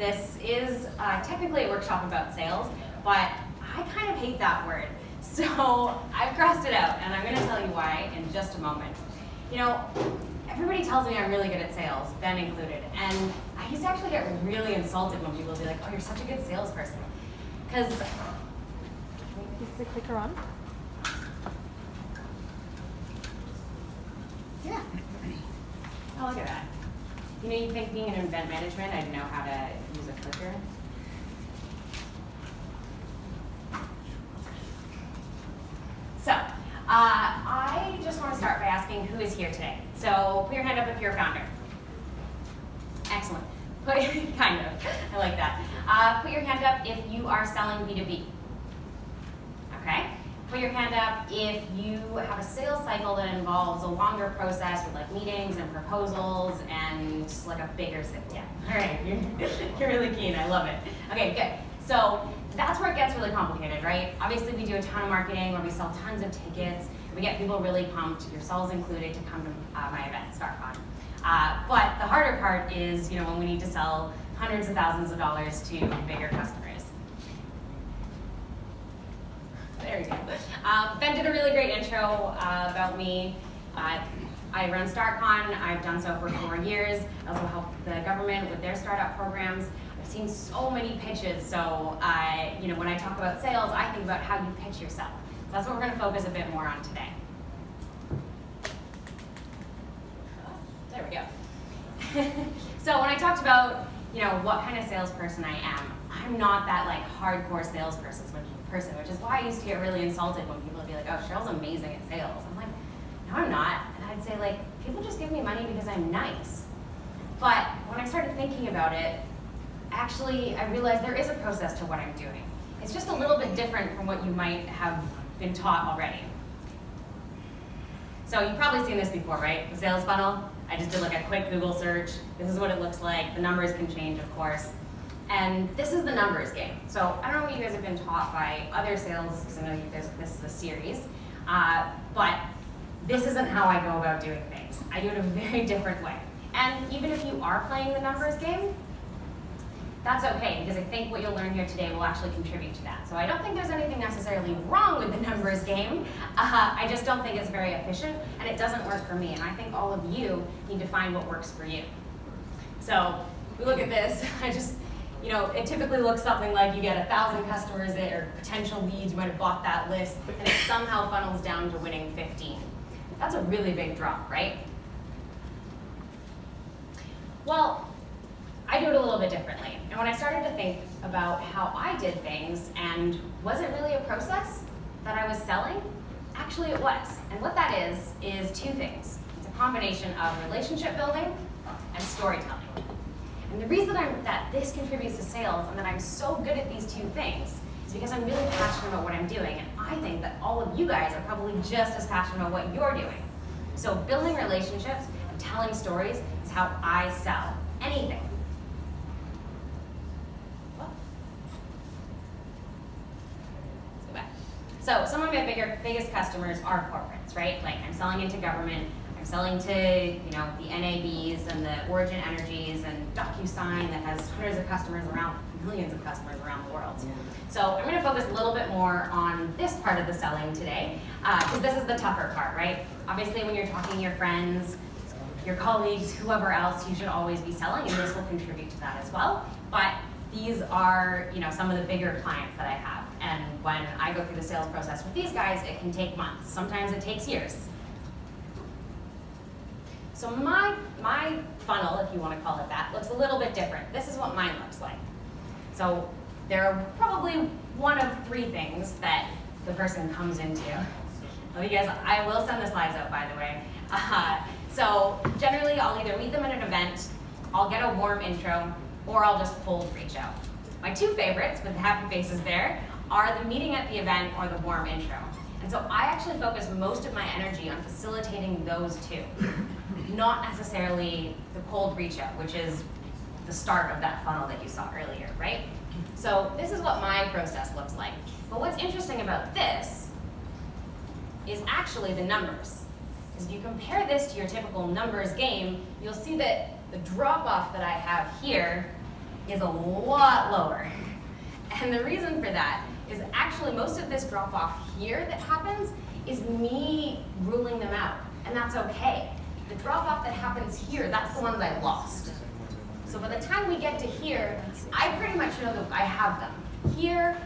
This is technically a workshop about sales, but I kind of hate that word. So I've crossed it out, and I'm going to tell you why in just a moment. You know, everybody tells me I'm really good at sales, Ben included, and I used to actually get really insulted when people would be like, oh, you're such a good salesperson. Because, is the clicker on? Yeah. Oh, look at that. You know, you think being in event management, I'd know how to use a clicker. So, I just want to start by asking who is here today. So, put your hand up if you're a founder. Excellent. Kind of. I like that. Put your hand up if you are selling B2B. Okay. Put your hand up if you have a sales cycle that involves a longer process with like meetings and proposals and just like a bigger sit down. All right, you're really keen. I love it. Okay, good. So that's where it gets really complicated, right? Obviously, we do a ton of marketing where we sell tons of tickets. We get people really pumped, yourselves included, to come to my event, StartCon. But the harder part is, you know, when we need to sell hundreds of thousands of dollars to bigger customers. There we go. Ben did a really great intro about me. I run StartCon. I've done so for 4 years. I also help the government with their startup programs. I've seen so many pitches, so you know, when I talk about sales, I think about how you pitch yourself. So that's what we're going to focus a bit more on today. There we go. So when I talked about, you know, what kind of salesperson I am, I'm not that like hardcore salesperson, which is why I used to get really insulted when people would be like, oh, Cheryl's amazing at sales. I'm like, no, I'm not. And I'd say, like, people just give me money because I'm nice. But when I started thinking about it, actually, I realized there is a process to what I'm doing. It's just a little bit different from what you might have been taught already. So you've probably seen this before, right? The sales funnel. I just did like a quick Google search. This is what it looks like. The numbers can change, of course. And this is the numbers game. So I don't know what you guys have been taught by other sales, because I know this is a series, but this isn't how I go about doing things. I do it a very different way. And even if you are playing the numbers game, that's okay, because I think what you'll learn here today will actually contribute to that. So I don't think there's anything necessarily wrong with the numbers game. I just don't think it's very efficient, and it doesn't work for me. And I think all of you need to find what works for you. So we look at this. You know, it typically looks something like you get 1,000 customers that are potential leads, you might have bought that list, and it somehow funnels down to winning 15. That's a really big drop, right? Well, I do it a little bit differently. And when I started to think about how I did things, and was it really a process that I was selling? Actually, it was. And what that is two things. It's a combination of relationship building and storytelling. And the reason that this contributes to sales and that I'm so good at these two things is because I'm really passionate about what I'm doing. And I think that all of you guys are probably just as passionate about what you're doing. So building relationships and telling stories is how I sell anything. Let's go back. So some of my biggest customers are corporates, right? Like I'm selling into government. I'm selling to, you know, the NABs and the Origin Energies and DocuSign that has hundreds of customers around, millions of customers around the world. So I'm going to focus a little bit more on this part of the selling today, because this is the tougher part, right? Obviously, when you're talking to your friends, your colleagues, whoever else, you should always be selling, and this will contribute to that as well. But these are, you know, some of the bigger clients that I have, and when I go through the sales process with these guys, it can take months. Sometimes it takes years. So my funnel, if you want to call it that, looks a little bit different. This is what mine looks like. So there are probably one of 3 things that the person comes into. Well, you guys, I will send the slides out, by the way. So generally, I'll either meet them at an event, I'll get a warm intro, or I'll just cold reach out. My 2 favorites, with the happy faces there, are the meeting at the event or the warm intro. And so I actually focus most of my energy on facilitating those 2. Not necessarily the cold reach out, which is the start of that funnel that you saw earlier, right? So this is what my process looks like. But what's interesting about this is actually the numbers. Because if you compare this to your typical numbers game, you'll see that the drop-off that I have here is a lot lower. And the reason for that is actually most of this drop off here that happens is me ruling them out, and that's okay. The drop off that happens here, that's the ones I lost. So by the time we get to here, I pretty much know that I have them. Here,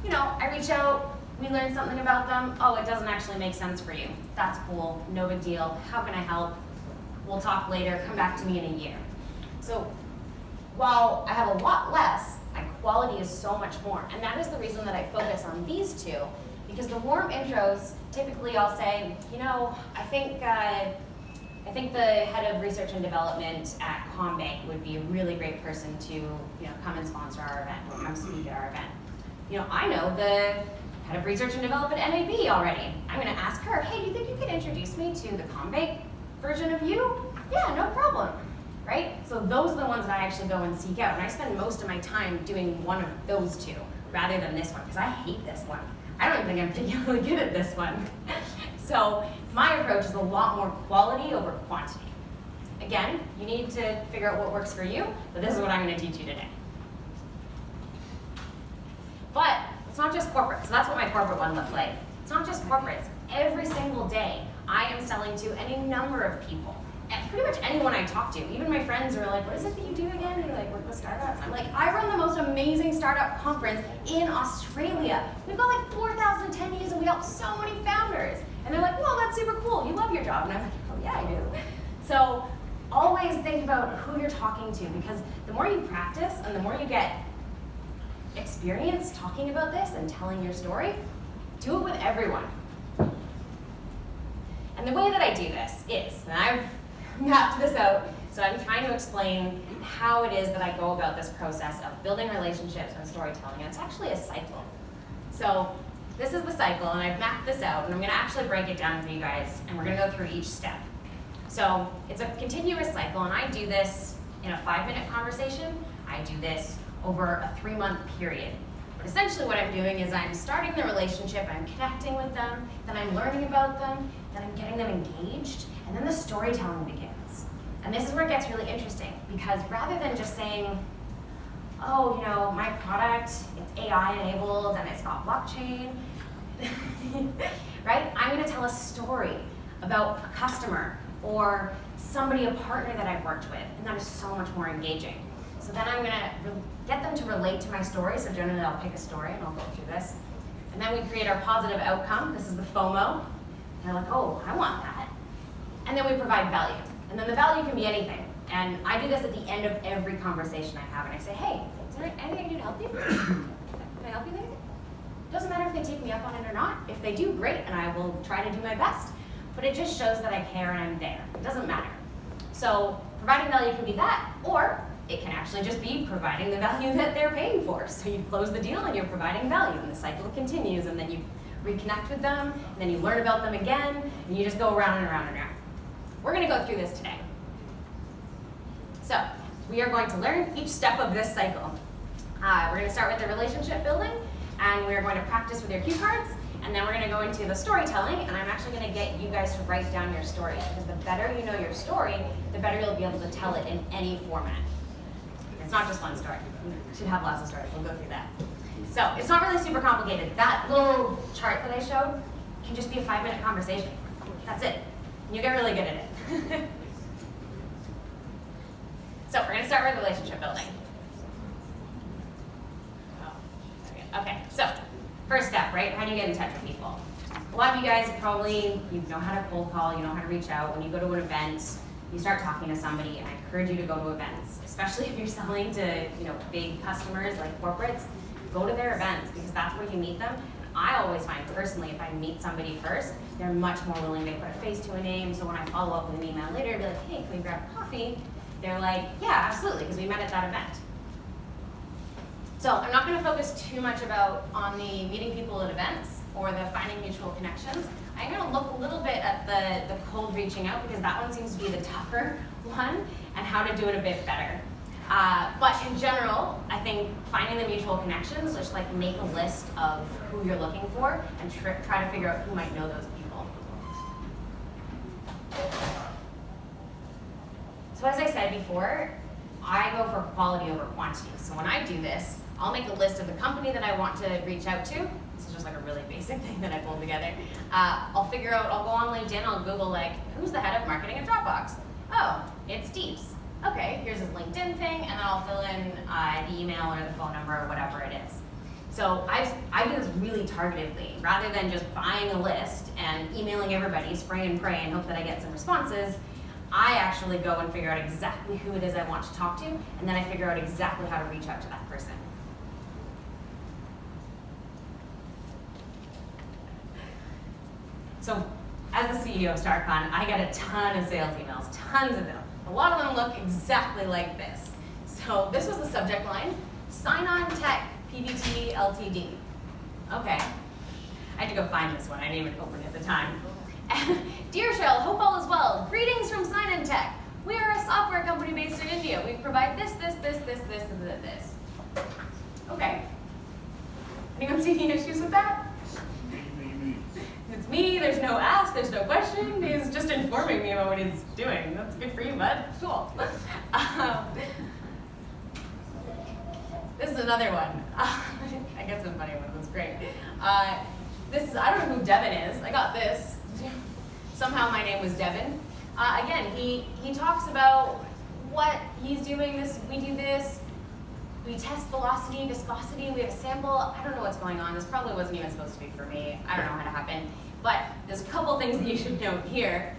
I reach out, we learn something about them. Oh, it doesn't actually make sense for you. That's cool, no big deal. How can I help? We'll talk later, come back to me in a year. So while I have a lot less, my quality is so much more. And that is the reason that I focus on these two, because the warm intros, typically I'll say, I think the head of research and development at Combank would be a really great person to come and sponsor our event or come speak at our event. I know the head of research and development at NAB already. I'm going to ask her, hey, do you think you could introduce me to the Combank version of you? Yeah, no problem. Right? So those are the ones that I actually go and seek out. And I spend most of my time doing one of those two rather than this one, because I hate this one. I don't even think I'm particularly good at this one. So my approach is a lot more quality over quantity. Again, you need to figure out what works for you, but this is what I'm going to teach you today. But it's not just corporate. So that's what my corporate one looked like. It's not just corporates. Every single day, I am selling to any number of people. And pretty much anyone I talk to, even my friends are like, what is it that you do again? And you're like, work with startups. I'm like, I run the most amazing startup conference in Australia. We've got like 4,000 attendees and we help so many founders. And they're like, whoa, that's super cool. You love your job. And I'm like, oh yeah, I do. So always think about who you're talking to, because the more you practice and the more you get experience talking about this and telling your story, do it with everyone. And the way that I do this is, and I've mapped this out, so I'm trying to explain how it is that I go about this process of building relationships and storytelling, and it's actually a cycle. So this is the cycle, and I've mapped this out, and I'm going to actually break it down for you guys, and we're going to go through each step. So it's a continuous cycle, and I do this in a 5-minute conversation. I do this over a 3-month period. But essentially what I'm doing is I'm starting the relationship, I'm connecting with them, then I'm learning about them, then I'm getting them engaged, and then the storytelling begins. And this is where it gets really interesting, because rather than just saying, oh, my product, it's AI enabled and it's got blockchain, right? I'm going to tell a story about a customer or somebody, a partner that I've worked with, and that is so much more engaging. So then I'm going to get them to relate to my story. So generally I'll pick a story and I'll go through this. And then we create our positive outcome. This is the FOMO. And they're like, oh, I want that. And then we provide value. And then the value can be anything. And I do this at the end of every conversation I have. And I say, hey, is there anything I can do to help you? Can I help you there? Doesn't matter if they take me up on it or not. If they do, great, and I will try to do my best. But it just shows that I care and I'm there. It doesn't matter. So providing value can be that, or it can actually just be providing the value that they're paying for. So you close the deal and you're providing value, and the cycle continues, and then you reconnect with them, and then you learn about them again, and you just go around and around and around. We're going to go through this today. So we are going to learn each step of this cycle. We're going to start with the relationship building, and we're going to practice with your cue cards, and then we're going to go into the storytelling, and I'm actually going to get you guys to write down your story, because the better you know your story, the better you'll be able to tell it in any format. It's not just one story. You should have lots of stories. We'll go through that. So it's not really super complicated. That little chart that I showed can just be a 5-minute conversation. That's it. And you get really good at it. So we're going to start with relationship building. Okay, so first step, right? How do you get in touch with people? A lot of you guys probably, you know how to cold call, you know how to reach out. When you go to an event, you start talking to somebody, and I encourage you to go to events, especially if you're selling to big customers like corporates. Go to their events, because that's where you meet them. And I always find personally, if I meet somebody first, they're much more willing to put a face to a name. So when I follow up with an email later and be like, hey, can we grab coffee? They're like, yeah, absolutely, because we met at that event. So I'm not going to focus too much on the meeting people at events or the finding mutual connections. I'm going to look a little bit at the cold reaching out, because that one seems to be the tougher one, and how to do it a bit better. But in general, I think finding the mutual connections, just like make a list of who you're looking for and try to figure out who might know those people. So as I said before, I go for quality over quantity. So when I do this, I'll make a list of the company that I want to reach out to. This is just like a really basic thing that I pulled together. I'll figure out, I'll go on LinkedIn, I'll Google like, who's the head of marketing at Dropbox? Oh, it's Deeps. Okay, here's his LinkedIn thing, and then I'll fill in the email or the phone number or whatever it is. So I do this really targetedly. Rather than just buying a list and emailing everybody, spray and pray, and hope that I get some responses, I actually go and figure out exactly who it is I want to talk to, and then I figure out exactly how to reach out to that person. So as the CEO of StartCon, I get a ton of sales emails, tons of them. A lot of them look exactly like this. So this was the subject line, Sign On Tech PVT Ltd. Okay, I had to go find this one. I didn't even open it at the time. Dear Cheryl, hope all is well. Greetings from Sign On Tech. We are a software company based in India. We provide this, and this. Okay. Anyone see any issues with that? It's me, there's no ask, there's no question. He's just informing me about what he's doing. That's good for you, bud. Cool. This is another one. I get some funny ones, it's great. This is, I don't know who Devin is. I got this. Somehow my name was Devin. Again, he talks about what he's doing, we do this. We test velocity, viscosity, we have a sample. I don't know what's going on. This probably wasn't even supposed to be for me. I don't know how to happen. But there's a couple things that you should note here.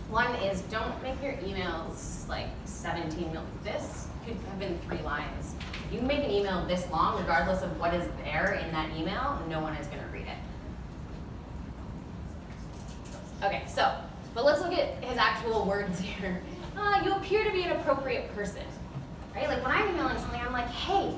One is don't make your emails like 17 million. This could have been 3 lines. If you make an email this long, regardless of what is there in that email, no one is gonna read it. Okay, but let's look at his actual words here. You appear to be an appropriate person. Right? Like when I'm emailing something, I'm like, hey,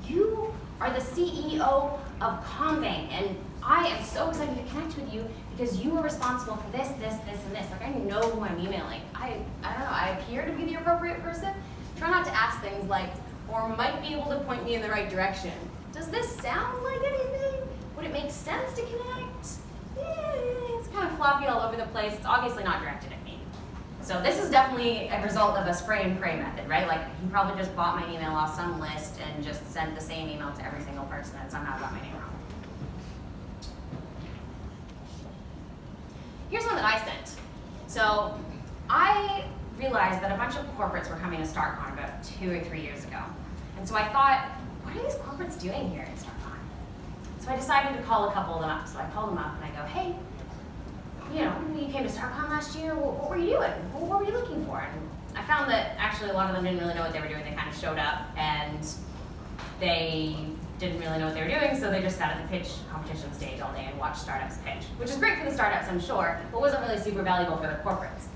you are the CEO of Combank, and I am so excited to connect with you because you are responsible for this, and this. Like I know who I'm emailing. I don't know, I appear to be the appropriate person. Try not to ask things like, or might be able to point me in the right direction. Does this sound like anything? Would it make sense to connect? It's kind of floppy all over the place. It's obviously not directed at me. So this is definitely a result of a spray and pray method, right? Like he probably just bought my email off some list and just sent the same email to every single person and somehow got my name wrong. Here's one that I sent. So I realized that a bunch of corporates were coming to StartCon about 2 or 3 years ago. And so I thought, what are these corporates doing here at StartCon? So I decided to call a couple of them up. So I called them up and I go, hey, you came to StartCon last year, what were you doing? What were you looking for? And I found that actually a lot of them didn't really know what they were doing. They kind of showed up and they didn't really know what they were doing, so they just sat at the pitch competition stage all day and watched startups pitch, which is great for the startups, I'm sure, but wasn't really super valuable for the corporates.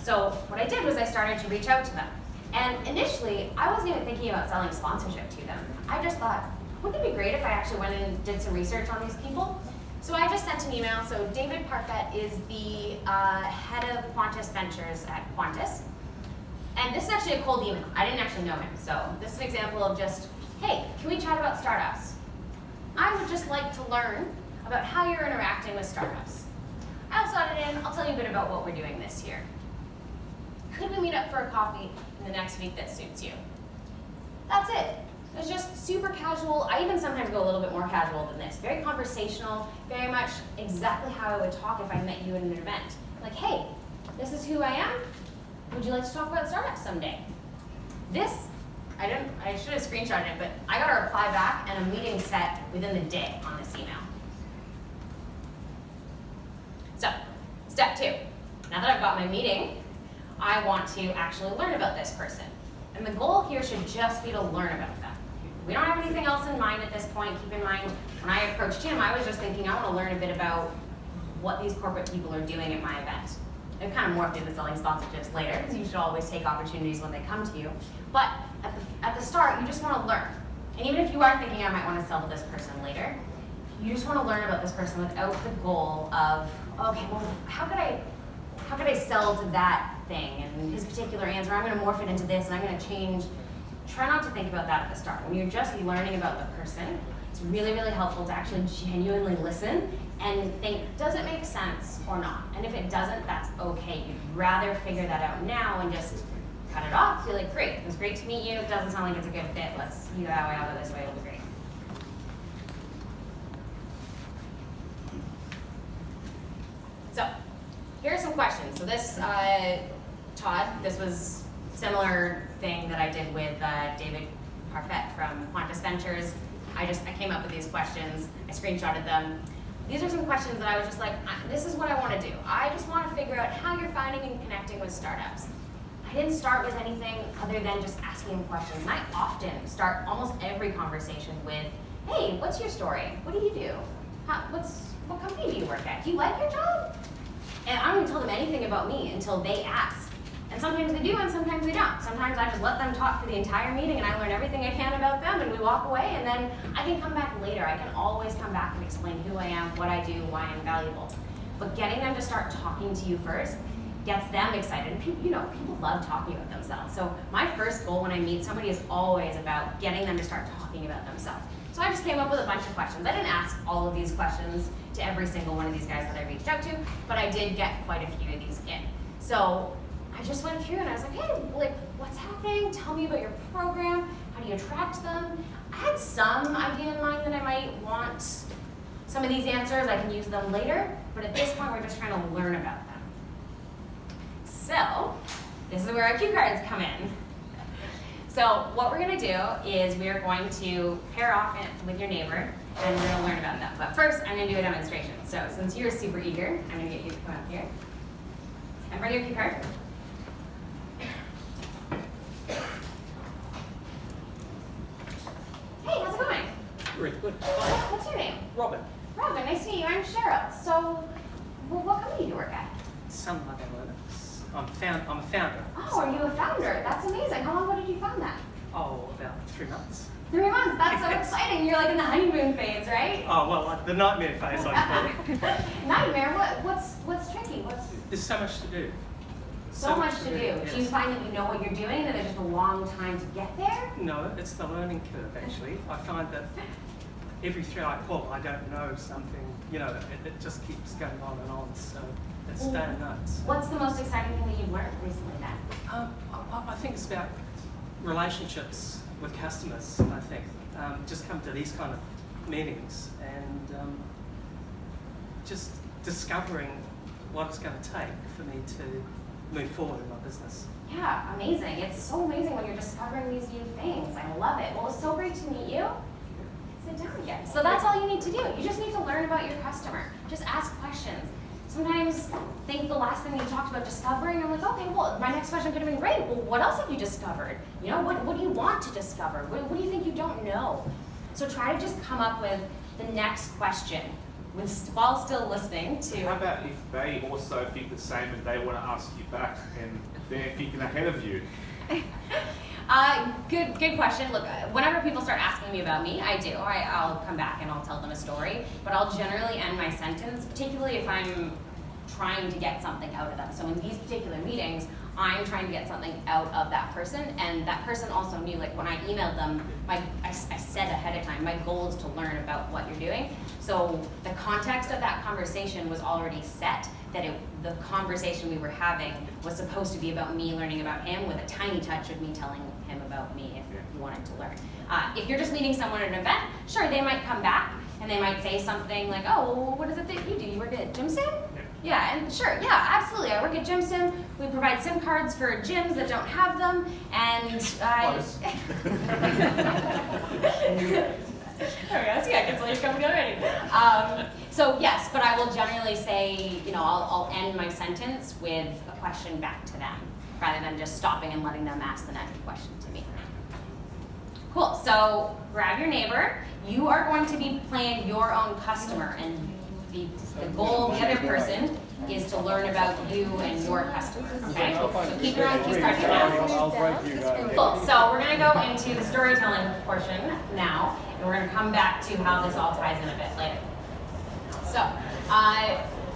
So what I did was I started to reach out to them. And initially, I wasn't even thinking about selling sponsorship to them. I just thought, wouldn't it be great if I actually went and did some research on these people? So I just sent an email. So David Parfett is the head of Qantas Ventures at Qantas. And this is actually a cold email. I didn't actually know him. So this is an example of just, hey, can we chat about startups? I would just like to learn about how you're interacting with startups. I also added in, I'll tell you a bit about what we're doing this year. Could we meet up for a coffee in the next week that suits you? That's it. It's just super casual. I even sometimes go a little bit more casual than this. Very conversational, very much exactly how I would talk if I met you at an event. Like, hey, this is who I am. Would you like to talk about startups someday? This, I should have screenshotted it, but I got a reply back and a meeting set within the day on this email. So, step 2. Now that I've got my meeting, I want to actually learn about this person. And the goal here should just be to learn about them. We don't have anything else in mind at this point. Keep in mind, when I approached him, I was just thinking, I want to learn a bit about what these corporate people are doing at my event. It kind of morphed into selling sponsorships later, because you should always take opportunities when they come to you. But at the start, you just want to learn. And even if you are thinking, I might want to sell to this person later, you just want to learn about this person without the goal of, okay, well, how could I sell to that thing and his particular answer? I'm going to morph it into this, and I'm going to change. Try not to think about that at the start. When you're just learning about the person, it's really, really helpful to actually genuinely listen and think, does it make sense or not? And if it doesn't, that's okay. You'd rather figure that out now and just cut it off, you're like, great, it was great to meet you, it doesn't sound like it's a good fit, you go that way, I'll go this way, it'll be great. So, here are some questions. So this, Todd, this was similar thing that I did with David Parfait from Qantas Ventures. I came up with these questions, I screenshotted them. These are some questions that I was just like, this is what I want to do. I just want to figure out how you're finding and connecting with startups. I didn't start with anything other than just asking questions. And I often start almost every conversation with, hey, what's your story? What do you do? What company do you work at? Do you like your job? And I don't even tell them anything about me until they ask. And sometimes they do and sometimes they don't. Sometimes I just let them talk for the entire meeting and I learn everything I can about them and we walk away and then I can come back later. I can always come back and explain who I am, what I do, why I'm valuable. But getting them to start talking to you first gets them excited. And people love talking about themselves. So my first goal when I meet somebody is always about getting them to start talking about themselves. So I just came up with a bunch of questions. I didn't ask all of these questions to every single one of these guys that I reached out to, but I did get quite a few of these in. So I just went through and I was like, hey, what's happening? Tell me about your program. How do you attract them? I had some idea in mind that I might want some of these answers. I can use them later, but at this point, we're just trying to learn about them. So this is where our cue cards come in. So what we're gonna do is we are going to pair off with your neighbor and we're gonna learn about them. But first, I'm gonna do a demonstration. So since you're super eager, I'm gonna get you to come up here and bring your cue card. Hey, how's it going? Great, good. What's your name? Robin. Robin, nice to meet you. I'm Cheryl. So, what company do you work at? Some other learners. I'm a founder. Oh, are you a founder? That's amazing. How long ago did you found that? Oh, about 3 months. 3 months. That's so exciting. You're like in the honeymoon phase, right? Oh, well, like the nightmare phase, I call it. Nightmare? What's tricky? There's so much to do. So much to do. Yes. Do you find that you know what you're doing and there's just a long time to get there? No, it's the learning curve, actually. I find that every thread I pull, I don't know something, it just keeps going on and on, so it's damn nuts. What's the most exciting thing that you've learned recently then? I think it's about relationships with customers, I think. Just come to these kind of meetings and just discovering what it's going to take for me to move forward in my business. Yeah, amazing. It's so amazing when you're discovering these new things. I love it. Well, it's so great to meet you. Sit down again. So that's all you need to do. You just need to learn about your customer. Just ask questions. Sometimes I think the last thing you talked about discovering, I'm like, okay, well, my next question could have been great. Well, what else have you discovered? What do you want to discover? What do you think you don't know? So try to just come up with the next question while still listening to... How about if they also think the same and they want to ask you back and they're thinking ahead of you? Good question. Look, whenever people start asking me about me, I do. I'll come back and I'll tell them a story, but I'll generally end my sentence, particularly if I'm trying to get something out of them. So in these particular meetings, I'm trying to get something out of that person, and that person also knew, like when I emailed them, I said ahead of time, my goal is to learn about what you're doing. So the context of that conversation was already set, that the conversation we were having was supposed to be about me learning about him with a tiny touch of me telling him about me if you wanted to learn. If you're just meeting someone at an event, sure, they might come back and they might say something like, oh, well, what is it that you do? You work at GymSim? Yeah, and sure, yeah, absolutely. I work at GymSim. We provide SIM cards for gyms that don't have them, and there we go. See, I can tell you're coming already. So yes, but I will generally say, I'll end my sentence with a question back to them, rather than just stopping and letting them ask the next question to me. Cool. So grab your neighbor. You are going to be playing your own customer, and the goal of the other person is to learn about you and your customers, okay? So keep your own key starting now. Cool, so we're gonna go into the storytelling portion now, and we're gonna come back to how this all ties in a bit later. So,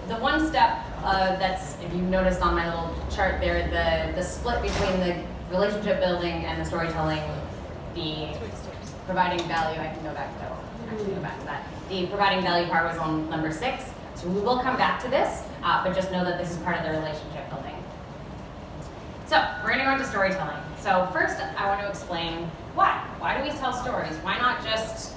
the one step that's, if you noticed on my little chart there, the split between the relationship building and the storytelling, the providing value, I can go back to that. The providing value part was on number 6. So we will come back to this, but just know that this is part of the relationship building. So we're gonna go into storytelling. So first, I want to explain why. Why do we tell stories? Why not just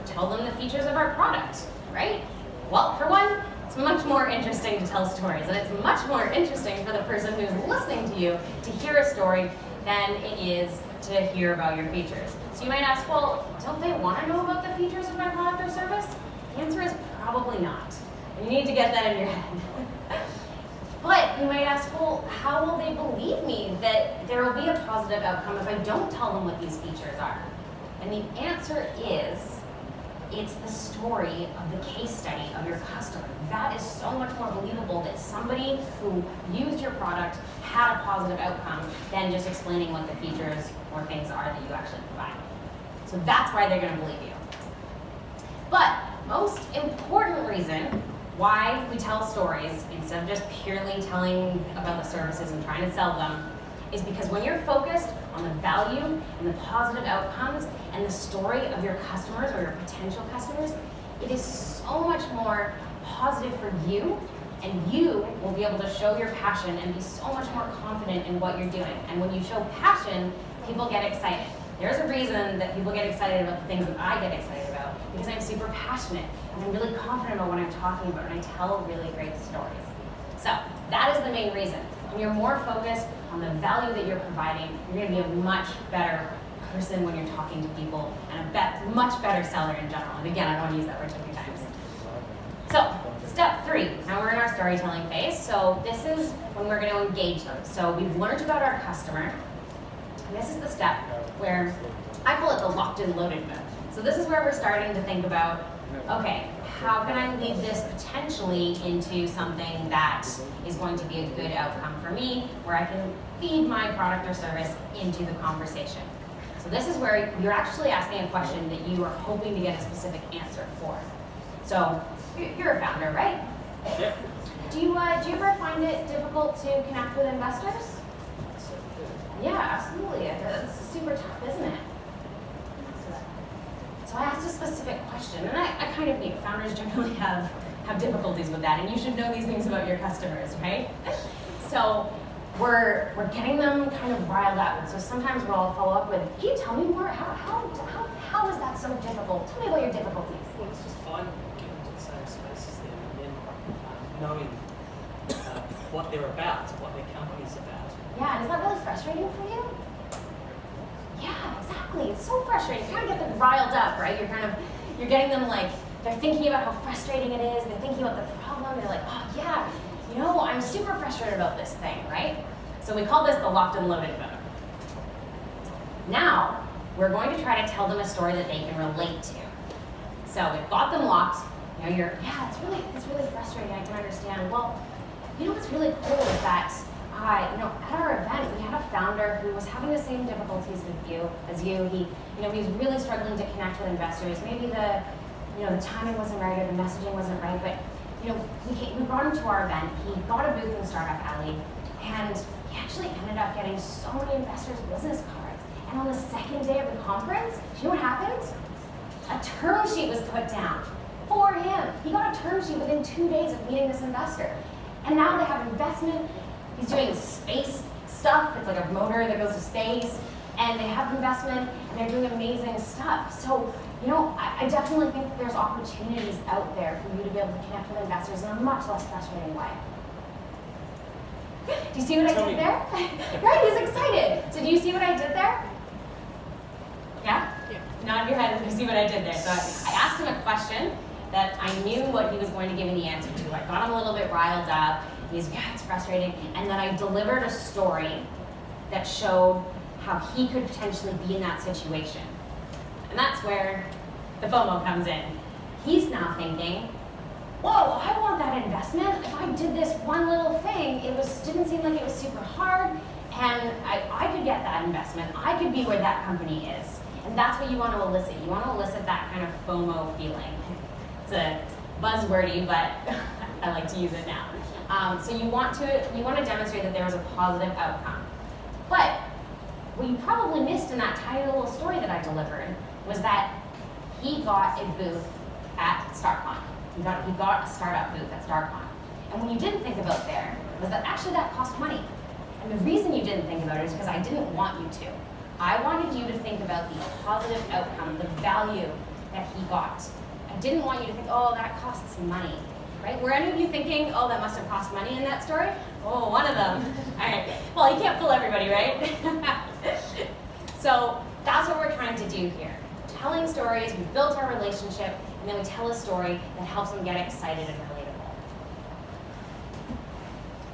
tell them the features of our product, right? Well, for one, it's much more interesting to tell stories, and it's much more interesting for the person who's listening to you to hear a story than it is to hear about your features. So you might ask, well, don't they want to know about the features of my product or service? The answer is probably not. And you need to get that in your head. But you might ask, well, how will they believe me that there will be a positive outcome if I don't tell them what these features are? And the answer is, it's the story of the case study of your customer. That is so much more believable that somebody who used your product had a positive outcome than just explaining what the features or things are that you actually provide. So that's why they're going to believe you. But most important reason why we tell stories instead of just purely telling about the services and trying to sell them is because when you're focused on the value and the positive outcomes and the story of your customers or your potential customers, it is so much more positive for you, and you will be able to show your passion and be so much more confident in what you're doing. And when you show passion, people get excited. There's a reason that people get excited about the things that I get excited about, because I'm super passionate and I'm really confident about what I'm talking about, and I tell really great stories. So that is the main reason. When you're more focused on the value that you're providing, you're going to be a much better person when you're talking to people, and a much better seller in general. And again, I don't want to use that word too many times. So step 3, now we're in our storytelling phase. So this is when we're going to engage them. So we've learned about our customer, and this is the step where I call it the locked and loaded mode. So this is where we're starting to think about, okay, how can I lead this potentially into something that is going to be a good outcome for me, where I can feed my product or service into the conversation. So this is where you're actually asking a question that you are hoping to get a specific answer for. So you're a founder, right? Yeah. Do you ever find it difficult to connect with investors? Yeah, absolutely. It's super tough, isn't it? So I asked a specific question, and I kind of knew founders generally have difficulties with that, and you should know these things about your customers, right? So we're getting them kind of riled up, and so sometimes we'll follow up with, can you tell me more? How is that so difficult? Tell me about your difficulties. Well, it's just finding them, getting into the same space as them, and then knowing what they're about, what their company's about. Yeah, and is that really frustrating for you? Yeah, exactly. It's so frustrating. You kind of get them riled up, right? You're getting them like, they're thinking about how frustrating it is. They're thinking about the problem. They're like, oh yeah, I'm super frustrated about this thing, right? So we call this the locked and loaded mode. Now, we're going to try to tell them a story that they can relate to. So we've got them locked. It's really frustrating. I can understand. Well, what's really cool is that at our event, we had a founder who was having the same difficulties as you. He was really struggling to connect with investors. Maybe the timing wasn't right or the messaging wasn't right, but we brought him to our event. He got a booth in Startup Alley, and he actually ended up getting so many investors' business cards. And on the second day of the conference, do you know what happened? A term sheet was put down for him. He got a term sheet within 2 days of meeting this investor. And now they have investment. He's doing space stuff. It's like a motor that goes to space. And they have investment, and they're doing amazing stuff. So, I definitely think that there's opportunities out there for you to be able to connect with investors in a much less frustrating way. Do you see what I did there? Right, he's excited. So do you see what I did there? Yeah? Nod your head if you see what I did there. So I asked him a question that I knew what he was going to give me the answer to. I got him a little bit riled up. It's frustrating. And then I delivered a story that showed how he could potentially be in that situation. And that's where the FOMO comes in. He's now thinking, whoa, I want that investment. If I did this one little thing, didn't seem like it was super hard, and I could get that investment. I could be where that company is. And that's what you want to elicit. You want to elicit that kind of FOMO feeling. It's a buzzwordy, but I like to use it now. So you want to demonstrate that there was a positive outcome. But what you probably missed in that tiny little story that I delivered was that he got a booth at StartCon. He got a startup booth at StartCon. And what you didn't think about there was that actually that cost money. And the reason you didn't think about it is because I didn't want you to. I wanted you to think about the positive outcome, the value that he got. I didn't want you to think, oh, that costs money, right? Were any of you thinking, oh, that must have cost money in that story? Oh, one of them. All right. Well, you can't fool everybody, right? So that's what we're trying to do here. Telling stories, we built our relationship, and then we tell a story that helps them get excited and relatable.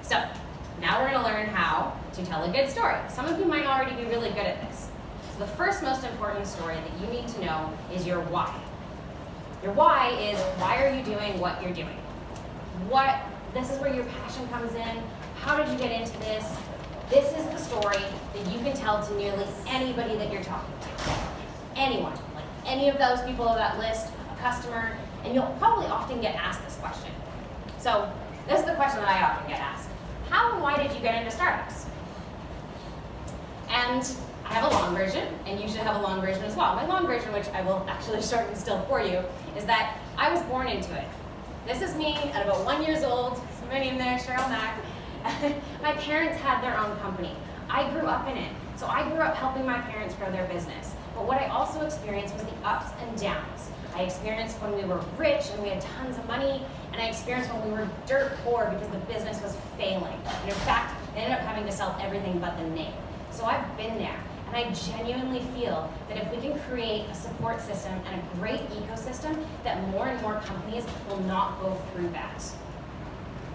So now we're going to learn how to tell a good story. Some of you might already be really good at this. So the first most important story that you need to know is your why. Your why is, why are you doing what you're doing? This is where your passion comes in. How did you get into this? This is the story that you can tell to nearly anybody that you're talking to. Anyone, like any of those people on that list, a customer, and you'll probably often get asked this question. So this is the question that I often get asked. How and why did you get into startups? And I have a long version, and you should have a long version as well. My long version, which I will actually shorten still for you, is that I was born into it. This is me at about 1 year old. Is my name there, Cheryl Mack. My parents had their own company. I grew up in it. So I grew up helping my parents grow their business. But what I also experienced was the ups and downs. I experienced when we were rich and we had tons of money, and I experienced when we were dirt poor because the business was failing. And in fact, I ended up having to sell everything but the name. So I've been there. And I genuinely feel that if we can create a support system and a great ecosystem, that more and more companies will not go through that.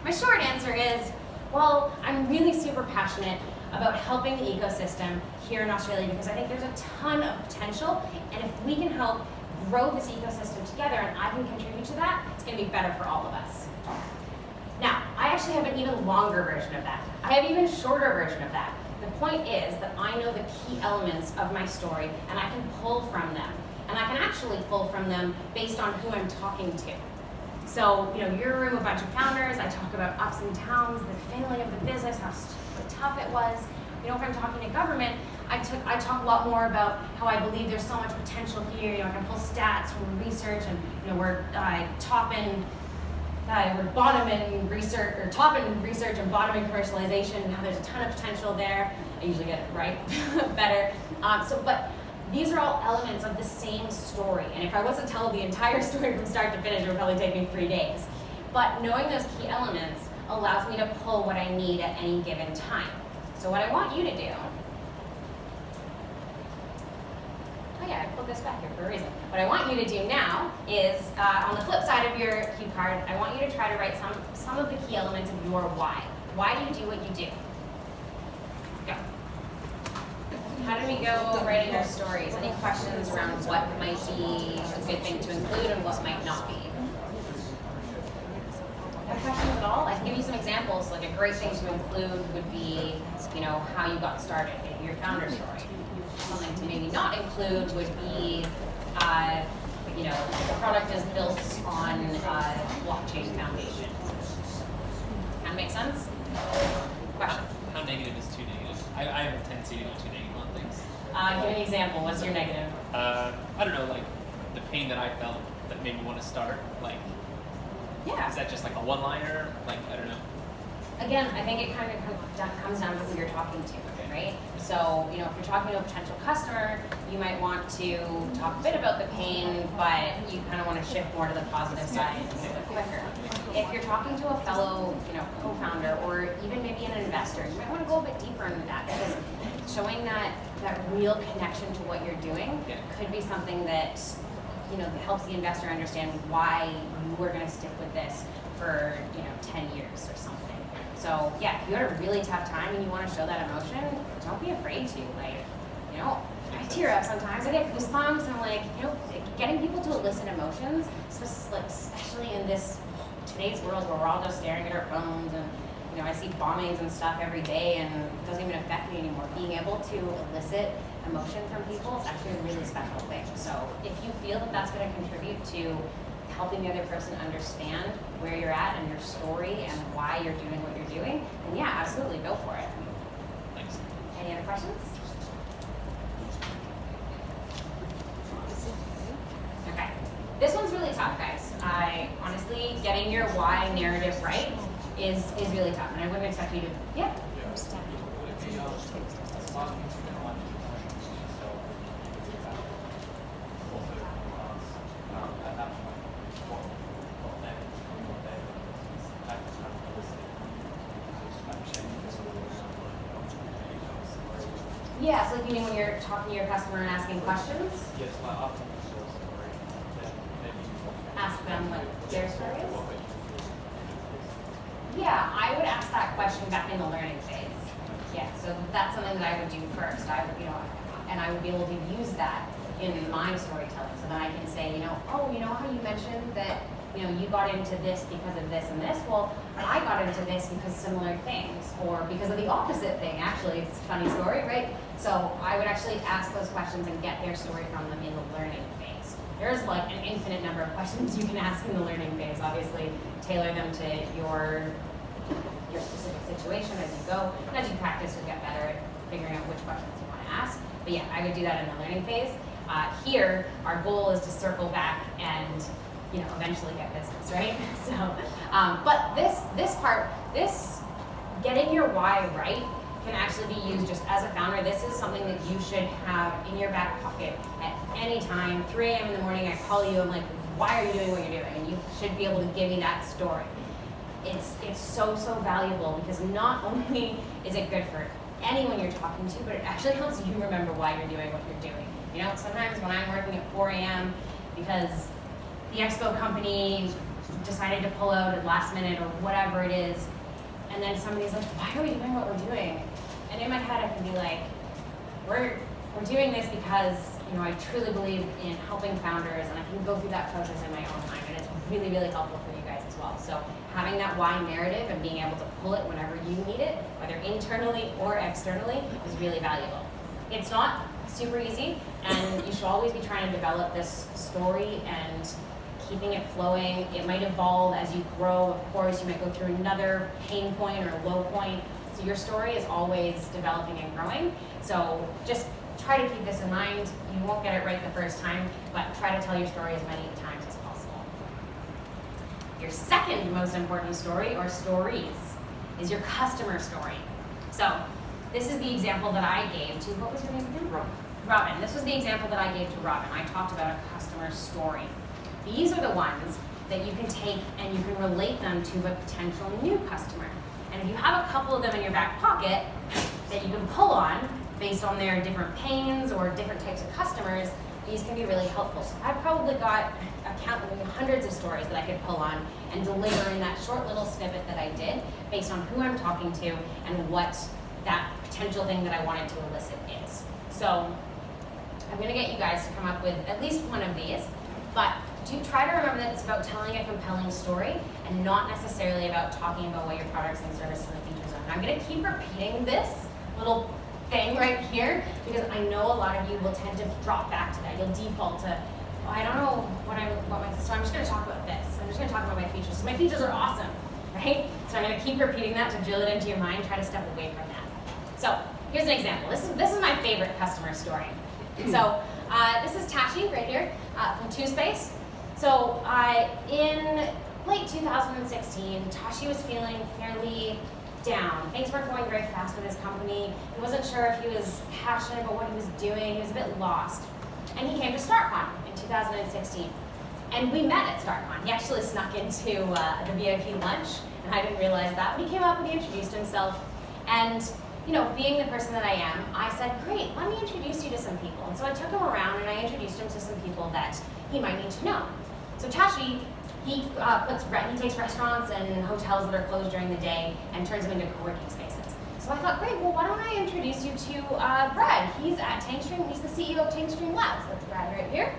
My short answer is, well, I'm really super passionate about helping the ecosystem here in Australia because I think there's a ton of potential, and if we can help grow this ecosystem together and I can contribute to that, it's going to be better for all of us. Now, I actually have an even longer version of that. I have an even shorter version of that. The point is that I know the key elements of my story and I can pull from them. And I can actually pull from them based on who I'm talking to. So, you're in a room, a bunch of founders, I talk about ups and downs, the failing of the business, how tough it was. If I'm talking to government, I talk a lot more about how I believe there's so much potential here. I can pull stats from research, and we're bottom in research, or top in research and bottom in commercialization, and how there's a ton of potential there. I usually get it right better. But these are all elements of the same story. And if I was to tell the entire story from start to finish, it would probably take me 3 days. But knowing those key elements allows me to pull what I need at any given time. So what I want you to do, I put this back here for a reason. What I want you to do now is, on the flip side of your cue card, I want you to try to write some of the key elements of your why. Why do you do what you do? Go. How did we go writing our stories? Any questions around what might be a good thing to include and what might not be? No questions at all? I can give you some examples. Like a great thing to include would be, how you got started, maybe your founder story. Something to maybe not include would be, the product is built on blockchain foundation. That make sense? Question? How negative is too negative? I have a tendency to go too negative on things. Give an example. What's your negative? I don't know, like the pain that I felt that made me want to start. Like, Yeah. is that just like a one-liner? Like, I don't know. Again, I think it kind of comes down to who you're talking to, right? So, if you're talking to a potential customer, you might want to talk a bit about the pain, but you kind of want to shift more to the positive side and move it quicker. If you're talking to a fellow, co-founder, or even maybe an investor, you might want to go a bit deeper into that, because showing that real connection to what you're doing could be something that, helps the investor understand why you are going to stick with this for, 10 years or something. So yeah, if you had a really tough time and you want to show that emotion, don't be afraid to. I tear up sometimes. I get goosebumps, and getting people to elicit emotions, especially in today's world where we're all just staring at our phones, and I see bombings and stuff every day, and it doesn't even affect me anymore. Being able to elicit emotion from people is actually a really special thing. So if you feel that that's going to contribute to helping the other person understand where you're at and your story and why you're doing what you're doing, then yeah, absolutely go for it. Thanks. Any other questions? Okay. This one's really tough, guys. Honestly, getting your why narrative right is really tough, and I wouldn't expect you to. Yeah. Yeah, Yeah, so like you mean when you're talking to your customer and asking questions? Yes, like after the short story, then maybe Ask them what their story is? Yeah, I would ask that question back in the learning phase. Yeah, so that's something that I would do first. I would, and I would be able to use that in my storytelling. So then I can say, oh, you know how you mentioned that, you got into this because of this and this? Well, I got into this because similar things, or because of the opposite thing. Actually, it's a funny story, right? So I would actually ask those questions and get their story from them in the learning phase. There's like an infinite number of questions you can ask in the learning phase. Obviously, tailor them to your specific situation as you go. And as you practice, you'll get better at figuring out which questions you want to ask. But yeah, I would do that in the learning phase. Here, our goal is to circle back and eventually get business, right? So, but this getting your why right can actually be used just as a founder. This is something that you should have in your back pocket at any time. 3 a.m. in the morning, I call you, I'm like, why are you doing what you're doing? And you should be able to give me that story. It's so valuable because not only is it good for anyone you're talking to, but it actually helps you remember why you're doing what you're doing. Sometimes when I'm working at 4 a.m. because the expo company decided to pull out at last minute or whatever it is, and then somebody's like, why are we doing what we're doing? And in my head I can be like, we're doing this because I truly believe in helping founders, and I can go through that process in my own time, and it's really helpful for you guys as well. So having that why narrative and being able to pull it whenever you need it, whether internally or externally, is really valuable. It's not super easy, and you should always be trying to develop this story and keeping it flowing. It might evolve as you grow. Of course, you might go through another pain point or low point. So your story is always developing and growing. So just try to keep this in mind. You won't get it right the first time, but try to tell your story as many times as possible. Your second most important story, or stories, is your customer story. So this is the example that I gave to, what was your name again? Robin. This was the example that I gave to Robin. I talked about a customer story. These are the ones that you can take and you can relate them to a potential new customer. And if you have a couple of them in your back pocket that you can pull on based on their different pains or different types of customers, these can be really helpful. So I've probably got hundreds of stories that I could pull on and deliver in that short little snippet that I did based on who I'm talking to and what that potential thing that I wanted to elicit is. So I'm gonna get you guys to come up with at least one of these, but do try to remember that it's about telling a compelling story and not necessarily about talking about what your products and services and features are. And I'm going to keep repeating this little thing right here because I know a lot of you will tend to drop back to that. You'll default to, I don't know so I'm just going to talk about this. I'm just going to talk about my features. So my features are awesome, right? So I'm going to keep repeating that to drill it into your mind. Try to step away from that. So here's an example. This is my favorite customer story. So this is Tashi right here from Two Space. So in late 2016, Tashi was feeling fairly down. Things weren't going very fast with his company. He wasn't sure if he was passionate about what he was doing. He was a bit lost. And he came to StartCon in 2016. And we met at StartCon. He actually snuck into the VIP lunch, and I didn't realize that. But he came up and he introduced himself. And being the person that I am, I said, great, let me introduce you to some people. And so I took him around and I introduced him to some people that he might need to know. So Tashi, he takes restaurants and hotels that are closed during the day and turns them into co-working spaces. So I thought, great, well, why don't I introduce you to Brad? He's at Tankstream. He's the CEO of Tankstream Labs. That's Brad right here.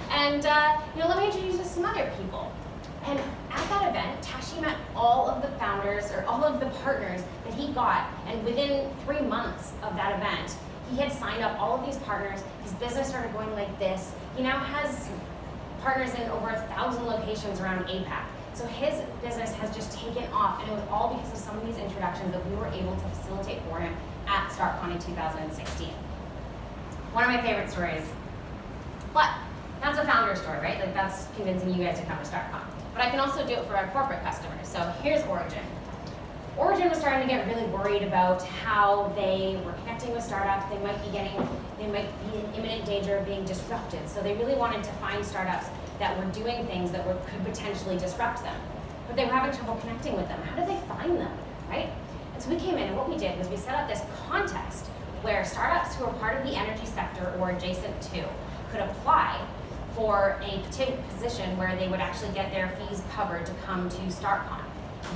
And let me introduce you to some other people. And at that event, Tashi met all of the founders or all of the partners that he got. And within 3 months of that event, he had signed up all of these partners. His business started going like this. He now has partners in over 1,000 locations around APAC. So his business has just taken off, and it was all because of some of these introductions that we were able to facilitate for him at StartCon in 2016. One of my favorite stories. But that's a founder story, right? Like that's convincing you guys to come to StartCon. But I can also do it for our corporate customers. So here's Origin. Origin was starting to get really worried about how they were connecting with startups. They might be in imminent danger of being disrupted. So they really wanted to find startups that were doing things that could potentially disrupt them. But they were having trouble connecting with them. How did they find them, right? And so we came in, and what we did was we set up this contest where startups who are part of the energy sector or adjacent to could apply for a particular position where they would actually get their fees covered to come to StartCon.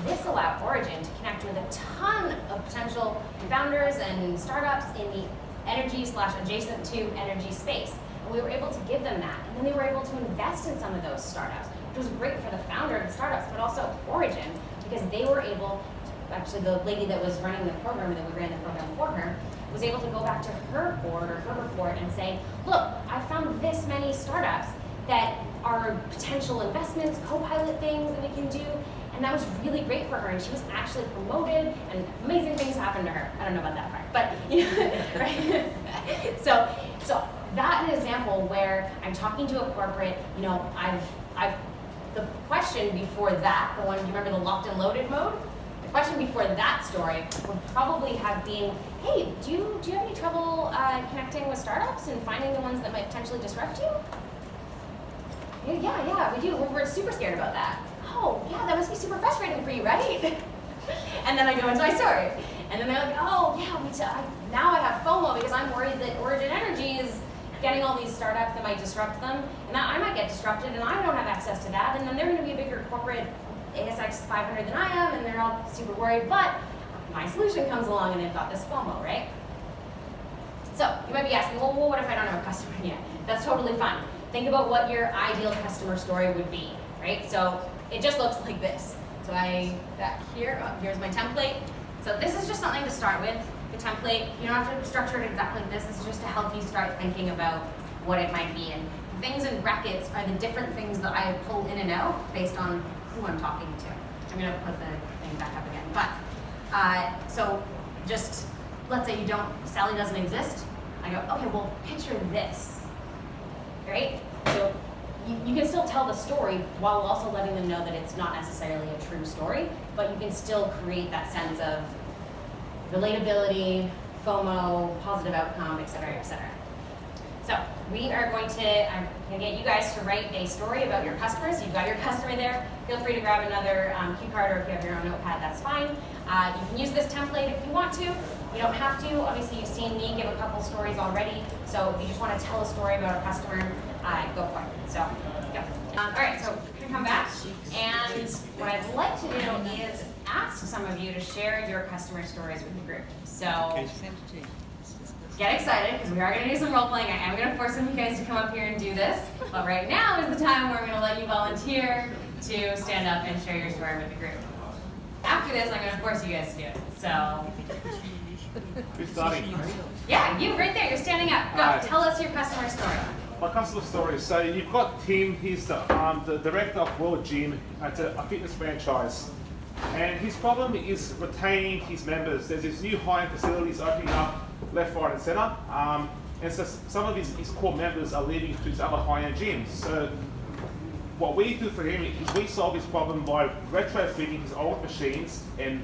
This allowed Origin to connect with a ton of potential founders and startups in the energy/adjacent to energy space. And we were able to give them that. And then they were able to invest in some of those startups, which was great for the founder of the startups, but also Origin, because they were able, actually the lady that was running the program, and that we ran the program for her, was able to go back to her board or her report and say, look, I found this many startups that are potential investments, co-pilot things that we can do. And that was really great for her, and she was actually promoted, and amazing things happened to her. I don't know about that part, but right? So that an example where I'm talking to a corporate. The question before that, the one, you remember the locked and loaded mode? The question before that story would probably have been, hey, do you have any trouble connecting with startups and finding the ones that might potentially disrupt you? Yeah, we do. We're super scared about that. Oh, yeah, that must be super frustrating for you, right? And then I go into my story. And then they're like, oh, yeah, now I have FOMO because I'm worried that Origin Energy is getting all these startups that might disrupt them. And I might get disrupted, and I don't have access to that. And then they're going to be a bigger corporate ASX 500 than I am, and they're all super worried. But my solution comes along, and they've got this FOMO, right? So you might be asking, well, what if I don't have a customer yet? That's totally fine. Think about what your ideal customer story would be, right? So it just looks like this. So here's my template. So this is just something to start with, the template. You don't have to structure it exactly like this. This is just to help you start thinking about what it might be. And things in brackets are the different things that I pull in and out based on who I'm talking to. I'm gonna put the thing back up again. But, so just, let's say Sally doesn't exist. I go, okay, well, picture this, right? So you can still tell the story while also letting them know that it's not necessarily a true story, but you can still create that sense of relatability, FOMO, positive outcome, et cetera, et cetera. So I'm going to get you guys to write a story about your customers. You've got your customer there. Feel free to grab another cue card, or if you have your own notepad, that's fine. You can use this template if you want to. You don't have to. Obviously, you've seen me give a couple stories already. So if you just want to tell a story about a customer, go for it. So, go. All right, so we're going to come back. And what I'd like to do is ask some of you to share your customer stories with the group. So get excited, because we are going to do some role playing. I am going to force some of you guys to come up here and do this. But right now is the time where I'm going to let you volunteer to stand up and share your story with the group. After this, I'm going to force you guys to do it. So, Who's starting? yeah, you right there. You're standing up. Go. Right. Tell us your customer story. My customer story. So you've got Tim. He's the director of World Gym. It's a fitness franchise, and his problem is retaining his members. There's these new high-end facilities opening up left, right, and centre, and so some of his core members are leaving to his other high-end gyms. So what we do for him is we solve his problem by retrofitting his old machines and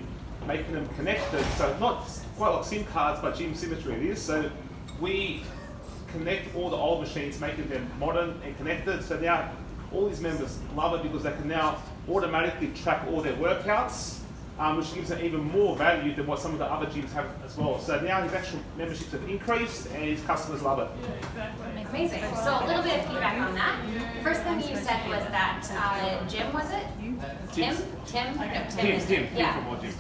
making them connected. So not quite like SIM cards, but gym symmetry it is. So we connect all the old machines, making them modern and connected. So now all his members love it because they can now automatically track all their workouts, which gives them even more value than what some of the other gyms have as well. So now his actual memberships have increased and his customers love it. Amazing. So a little bit of feedback on that. The first thing you said was that Jim, was it? Tim? Tim Yeah. from World Gym.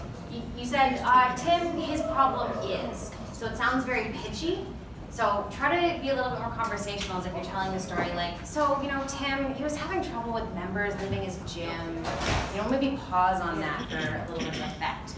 You said Tim, his problem is. So it sounds very pitchy. So try to be a little bit more conversational as if you're telling the story. Like, so, Tim, he was having trouble with members leaving his gym. Maybe pause on that for a little bit of effect.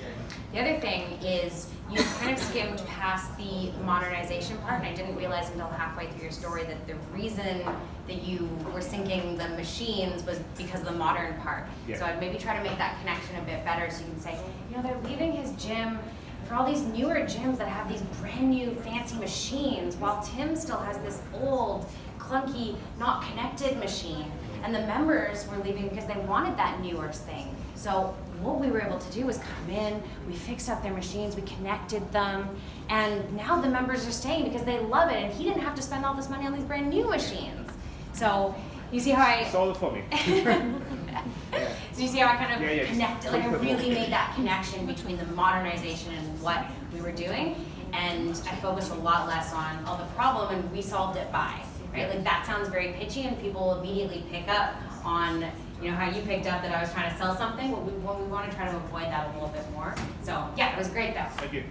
The other thing is you kind of skimmed past the modernization part, and I didn't realize until halfway through your story that the reason that you were syncing the machines was because of the modern part. Yeah. So I'd maybe try to make that connection a bit better so you can say, they're leaving his gym for all these newer gyms that have these brand new fancy machines, while Tim still has this old, clunky, not connected machine. And the members were leaving because they wanted that newer thing. So what we were able to do was come in, we fixed up their machines, we connected them, and now the members are staying because they love it, and he didn't have to spend all this money on these brand new machines. So you see how I Sold it for me. So you see how I kind of Yeah, connected, like I really made that connection between the modernization and what we were doing, and I focused a lot less on the problem, and we solved it by, right? Like that sounds very pitchy, and people immediately pick up on, you know, how you picked up that I was trying to sell something. Well, we want to try to avoid that a little bit more. So yeah, it was great though. Thank you.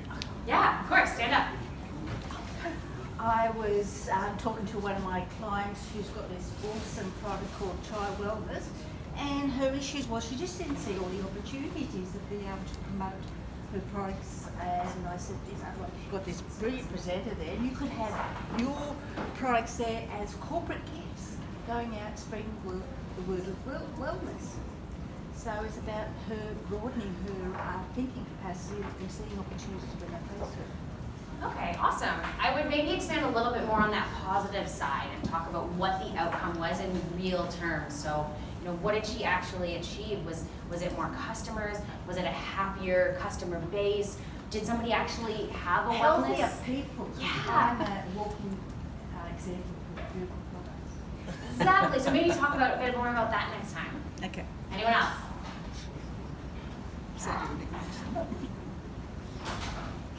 Yeah, of course, stand up. I was talking to one of my clients who's got this awesome product called Try Wellness, and her issues was she just didn't see all the opportunities of being able to promote her products. And I said, you know, like, you've got this brilliant presenter there, and you could have your products there as corporate gifts, going out spreading the word of wellness. So it's about her broadening her thinking capacity and seeing opportunities when they face her. Okay, awesome. I would maybe expand a little bit more on that positive side and talk about what the outcome was in real terms. So, you know, what did she actually achieve? Was it more customers? Was it a happier customer base? Did somebody actually have a Healthier wellness? people. Yeah. I'm a walking example of beautiful products. Exactly. So maybe talk about a bit more about that next time. Okay. Anyone else?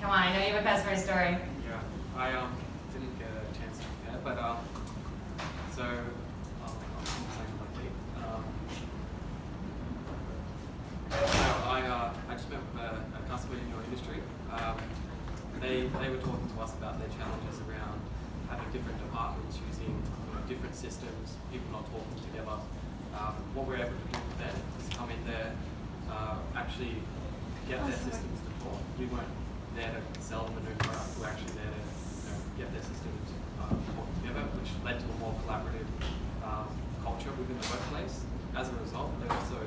Come on, I know you have a customer story. Yeah, I didn't get a chance to prepare, but so I'm saying my feet. I just met with a customer in your industry. They were talking to us about their challenges around having different departments using different systems, people not talking together. What we're able to do with them is come in there, actually get their systems to talk. We weren't there to sell them a new product. We're actually there to get their systems talk together, which led to a more collaborative culture within the workplace. As a result, they also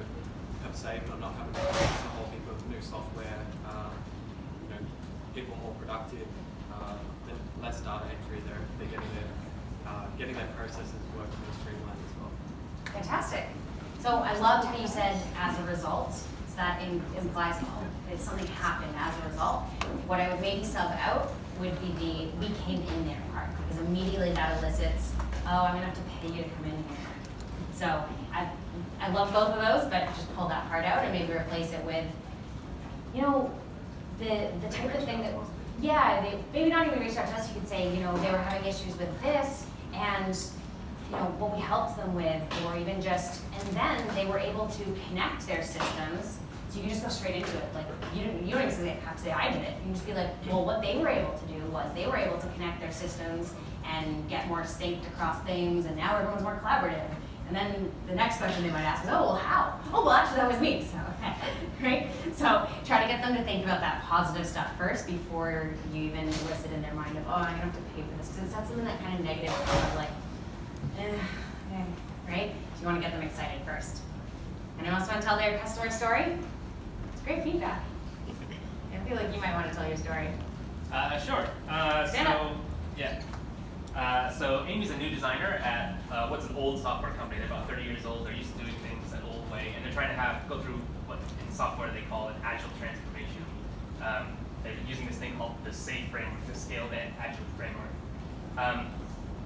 have saved on not having to use a whole heap of new software. People more productive, less data entry. They're getting their processes work more streamlined as well. Fantastic. So I loved how you said as a result. So that implies that something happened as a result. What I would maybe sub out would be the we came in there part, because immediately that elicits, oh, I'm gonna have to pay you to come in here. So I love both of those, but just pull that part out and maybe replace it with, you know, the type of thing that, yeah, they maybe not even reach out to us. You could say, you know, they were having issues with this, and you know what we helped them with, or even just, and then they were able to connect their systems. So you can just go straight into it. Like you don't even have to say I did it. You can just be like, well, what they were able to do was they were able to connect their systems and get more synced across things, and now everyone's more collaborative. And then the next question they might ask is, oh, well, how? Oh, well, actually, that was me. So, right? So try to get them to think about that positive stuff first before you even elicit in their mind of, oh, I'm gonna have to pay for this, because it's not something that kind of negative, kind of like, right? So you want to get them excited first. Anyone else want to tell their customer story? It's great feedback. I feel like you might want to tell your story. Sure. Stand up. So Amy's a new designer at what's an old software company. They're about 30 years old. They're used to doing things an old way, and they're trying to go through what in software they call an agile transformation. They're using this thing called the SAFe framework, the Scaled Agile framework.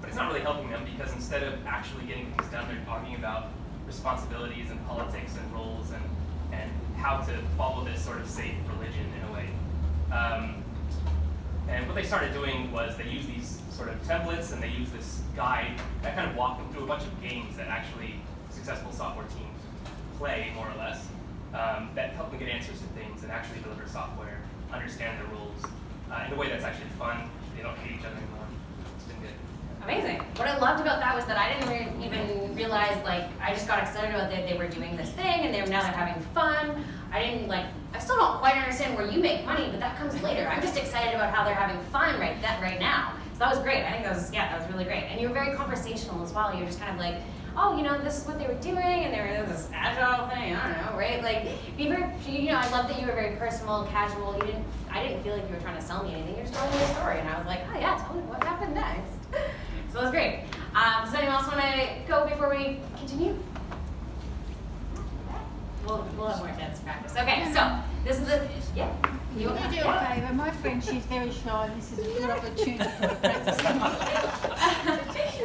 But it's not really helping them, because instead of actually getting things done, they're talking about responsibilities and politics and roles and how to follow this sort of safe religion in a way. And what they started doing was they use these sort of templates, and they use this guide that kind of walked them through a bunch of games that actually successful software teams play, more or less, that help them get answers to things and actually deliver software, understand their roles in a way that's actually fun. They don't hate each other anymore. It's been good. Amazing. What I loved about that was that I didn't even realize, like, I just got excited about that they were doing this thing, and now they're having fun. I still don't quite understand where you make money, but that comes later. I'm just excited about how they're having fun right now. So that was great. I think that was really great. And you were very conversational as well. You were just kind of like, oh, you know, this is what they were doing, and they were this agile thing, I don't know, right? Like, I love that you were very personal, casual. I didn't feel like you were trying to sell me anything. You were just telling me a story, and I was like, oh yeah, tell me what happened next. So it was great. Does anyone else want to go before we continue? We'll have more chance to practice. Okay, so this is the, yeah. Can you do a favour? My friend, she's very shy, and this is a good opportunity for her practice.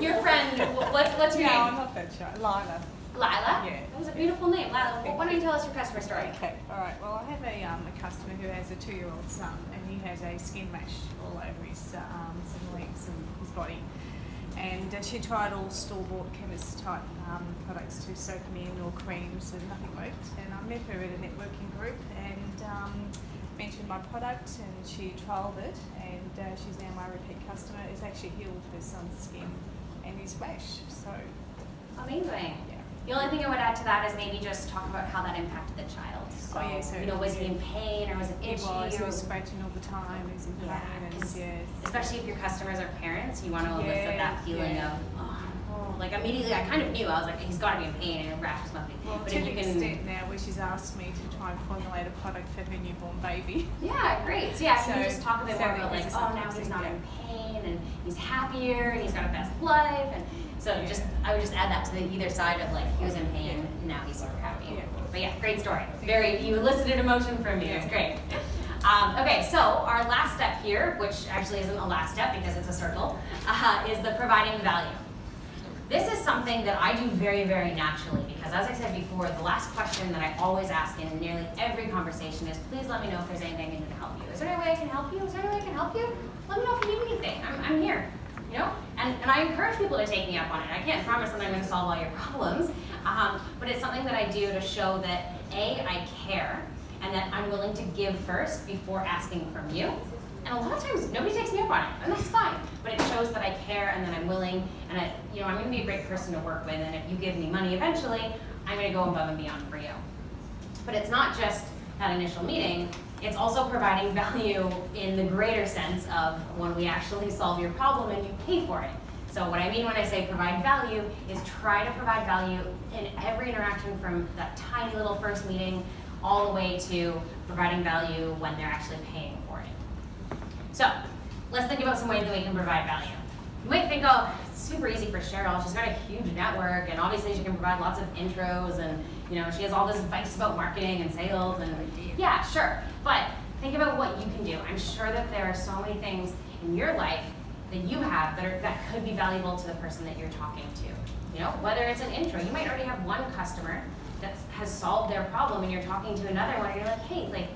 Your friend, what's your No, I'm name? not that shy. Lila. Lila? Yeah. That was a beautiful name. Lila, why don't you tell us your customer story? Okay, all right. Well, I have a customer who has a 2-year-old son, and he has a skin rash all over his arms and legs and his body. And she tried all store-bought chemist type products to soak him in, or creams, and nothing worked. And I met her at a networking group and mentioned my product, and she trialled it, and she's now my repeat customer. It's actually healed her son's skin and his rash. So, Amazing. yeah. The only thing I would add to that is maybe just talk about how that impacted the child. So, Oh, yeah, so you know, was he in pain or was it itchy? He or- was scratching all the time, he was in pain, Yeah, and 'cause yes. especially if your customers are parents, you want to elicit Yeah, that feeling yeah. of, like immediately I kind of knew, I was like, he's got to be in pain and rashes must be. Well, But to if an you can, extent now where she's asked me to try and formulate a product for her newborn baby. yeah, great. So yeah, can you So- just talk a bit so more that about like, gives us oh, some now he's not concept, in pain and he's happier and he's got a best life and so just I would just add that to the either side of like he was in pain and now he's super happy. Yeah. But yeah, great story. You elicited emotion from me. It's Yeah. great. Okay, so our last step here, which actually isn't a last step because it's a circle, is the providing value. This is something that I do very, very naturally because as I said before, the last question that I always ask in nearly every conversation is, please let me know if there's anything I can do to help you. Is there any way I can help you? Is there any way I can help you? Let me know if you need anything. I'm here. You know? And I encourage people to take me up on it. I can't promise that I'm going to solve all your problems, but it's something that I do to show that A, I care, and that I'm willing to give first before asking from you. And a lot of times nobody takes me up on it, and that's fine. But it shows that I care and that I'm willing, and I'm going to be a great person to work with. And if you give me money eventually, I'm going to go above and beyond for you. But it's not just that initial meeting. It's also providing value in the greater sense of when we actually solve your problem and you pay for it. So what I mean when I say provide value is try to provide value in every interaction from that tiny little first meeting all the way to providing value when they're actually paying for it. So let's think about some ways that we can provide value. You might think, oh, it's super easy for Cheryl. She's got a huge network, and obviously she can provide lots of intros, and she has all this advice about marketing and sales, and yeah, sure. But think about what you can do. I'm sure that there are so many things in your life that you have that could be valuable to the person that you're talking to. Whether it's an intro, you might already have one customer that has solved their problem, and you're talking to another one, and you're like, hey,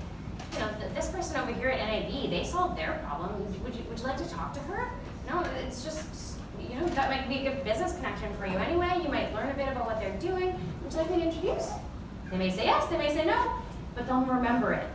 this person over here at NAB, they solved their problem. Would you like to talk to her? No, it's just, that might be a good business connection for you anyway. You might learn a bit about what they're doing. Would you like me to introduce? They may say yes, they may say no, but they'll remember it.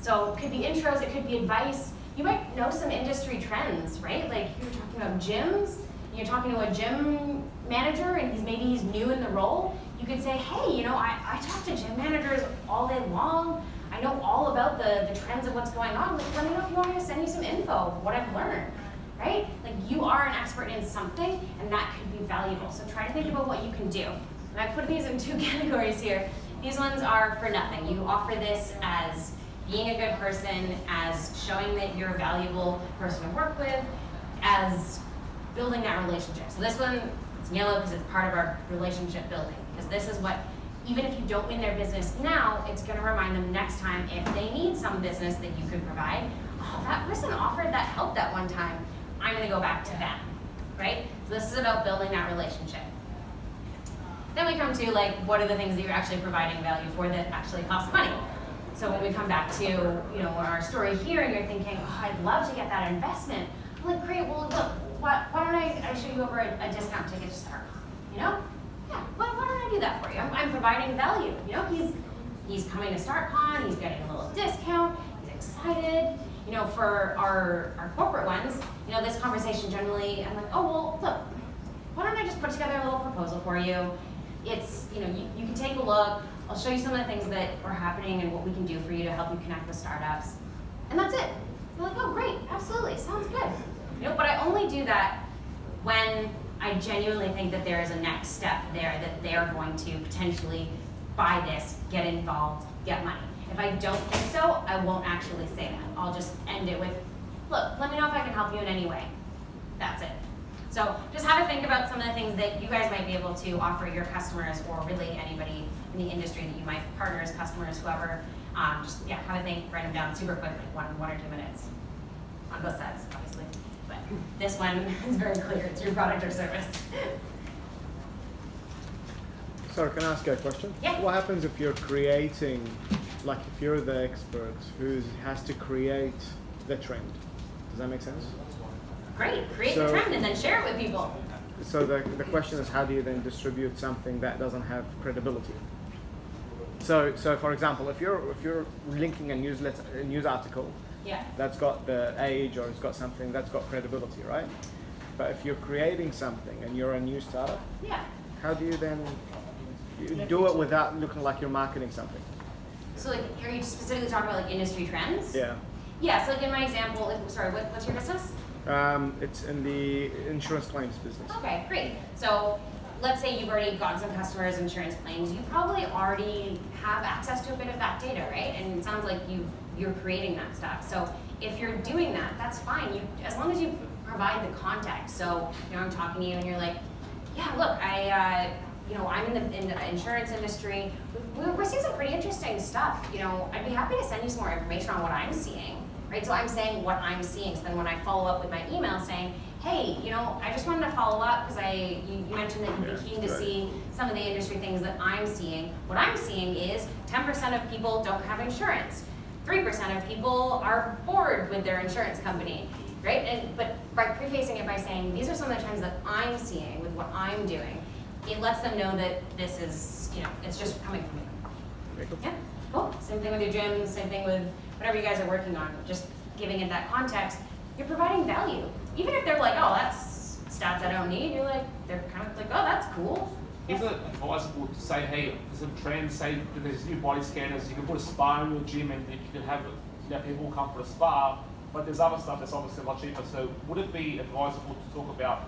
So it could be intros, it could be advice. You might know some industry trends, right? Like you're talking about gyms, you're talking to a gym manager and maybe he's new in the role. You could say, hey, I talk to gym managers all day long. I know all about the trends of what's going on. Like, let me know if you want me to send you some info of what I've learned, right? Like you are an expert in something and that could be valuable. So try to think about what you can do. And I put these in 2 categories here. These ones are for nothing. You offer this as being a good person, as showing that you're a valuable person to work with, as building that relationship. So this one, it's yellow because it's part of our relationship building. Because this is what, even if you don't win their business now, it's going to remind them next time if they need some business that you could provide. Oh, that person offered that help that one time. I'm going to go back to them, right? So this is about building that relationship. Then we come to what are the things that you're actually providing value for that actually cost money? So when we come back to our story here, and you're thinking, oh, I'd love to get that investment. I'm like, great. Well, look, why don't I show you over a discount ticket to StartCon? Yeah. Why don't I do that for you? I'm providing value. He's coming to StartCon. He's getting a little discount. He's excited. For our corporate ones, this conversation generally, I'm like, oh well, look, why don't I just put together a little proposal for you? It's you can take a look. I'll show you some of the things that are happening and what we can do for you to help you connect with startups. And that's it. You're like, oh great, absolutely, sounds good. But I only do that when I genuinely think that there is a next step there, that they are going to potentially buy this, get involved, get money. If I don't think so, I won't actually say that. I'll just end it with, look, let me know if I can help you in any way. That's it. So just have a think about some of the things that you guys might be able to offer your customers, or really anybody in the industry that you might, partners, customers, whoever. Just have a think, write them down super quick, like 1 or 2 minutes. On both sides, obviously. But this one is very clear, it's your product or service. Sorry, can I ask you a question? Yeah. What happens if you're creating, like if you're the expert who has to create the trend? Does that make sense? Great, create the trend and then share it with people. So the question is, how do you then distribute something that doesn't have credibility? So for example, if you're linking a news article, Yeah. that's got the age or it's got something that's got credibility, right? But if you're creating something and you're a new startup, Yeah. how do you then do it without looking like you're marketing something? So like, are you specifically talking about like industry trends? Yeah. Yeah, so like in my example, what's your business? It's in the insurance claims business. Okay, great. So let's say you've already gotten some customers' insurance claims. You probably already have access to a bit of that data, right? And it sounds like you're creating that stuff. So if you're doing that, that's fine. As long as you provide the context. So I'm talking to you and you're like, yeah, look, I'm in the insurance industry. We're seeing some pretty interesting stuff. I'd be happy to send you some more information on what I'm seeing. Right, so I'm saying what I'm seeing. So then when I follow up with my email saying, hey, I just wanted to follow up because you mentioned that you'd be keen to see some of the industry things that I'm seeing. What I'm seeing is 10% of people don't have insurance. 3% of people are bored with their insurance company, right? But by prefacing it by saying, these are some of the trends that I'm seeing with what I'm doing, it lets them know that this is, it's just coming from you. Yeah, cool. Same thing with your gym, same thing with whatever you guys are working on, just giving it that context, you're providing value. Even if they're like, oh, that's stats I don't need, they're kind of like, oh, that's cool. Is it advisable to say, hey, there's a trend, say there's new body scanners, you can put a spa in your gym and you can have people come for a spa, but there's other stuff that's obviously a lot cheaper. So would it be advisable to talk about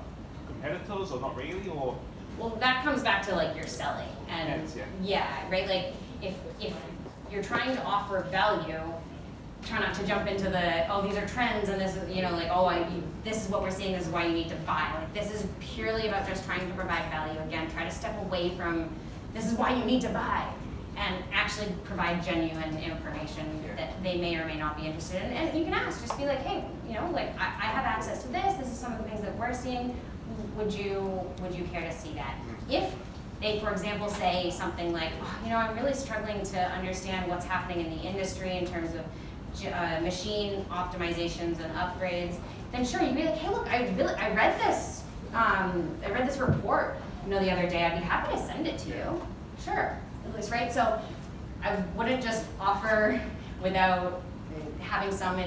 competitors or not really, or? Well, that comes back to like your selling. And right, like if you're trying to offer value, try not to jump into these are trends and this is, this is what we're seeing, this is why you need to buy. Like this is purely about just trying to provide value. Again, try to step away from this is why you need to buy and actually provide genuine information that they may or may not be interested in. And you can ask, just be like, hey, I have access to this is some of the things that we're seeing. Would you care to see that? If they, for example, say something like, I'm really struggling to understand what's happening in the industry in terms of machine optimizations and upgrades, then sure, you'd be like, hey, look, I read this report, the other day. I'd be happy to send it to you. Sure, right? So I wouldn't just offer without having some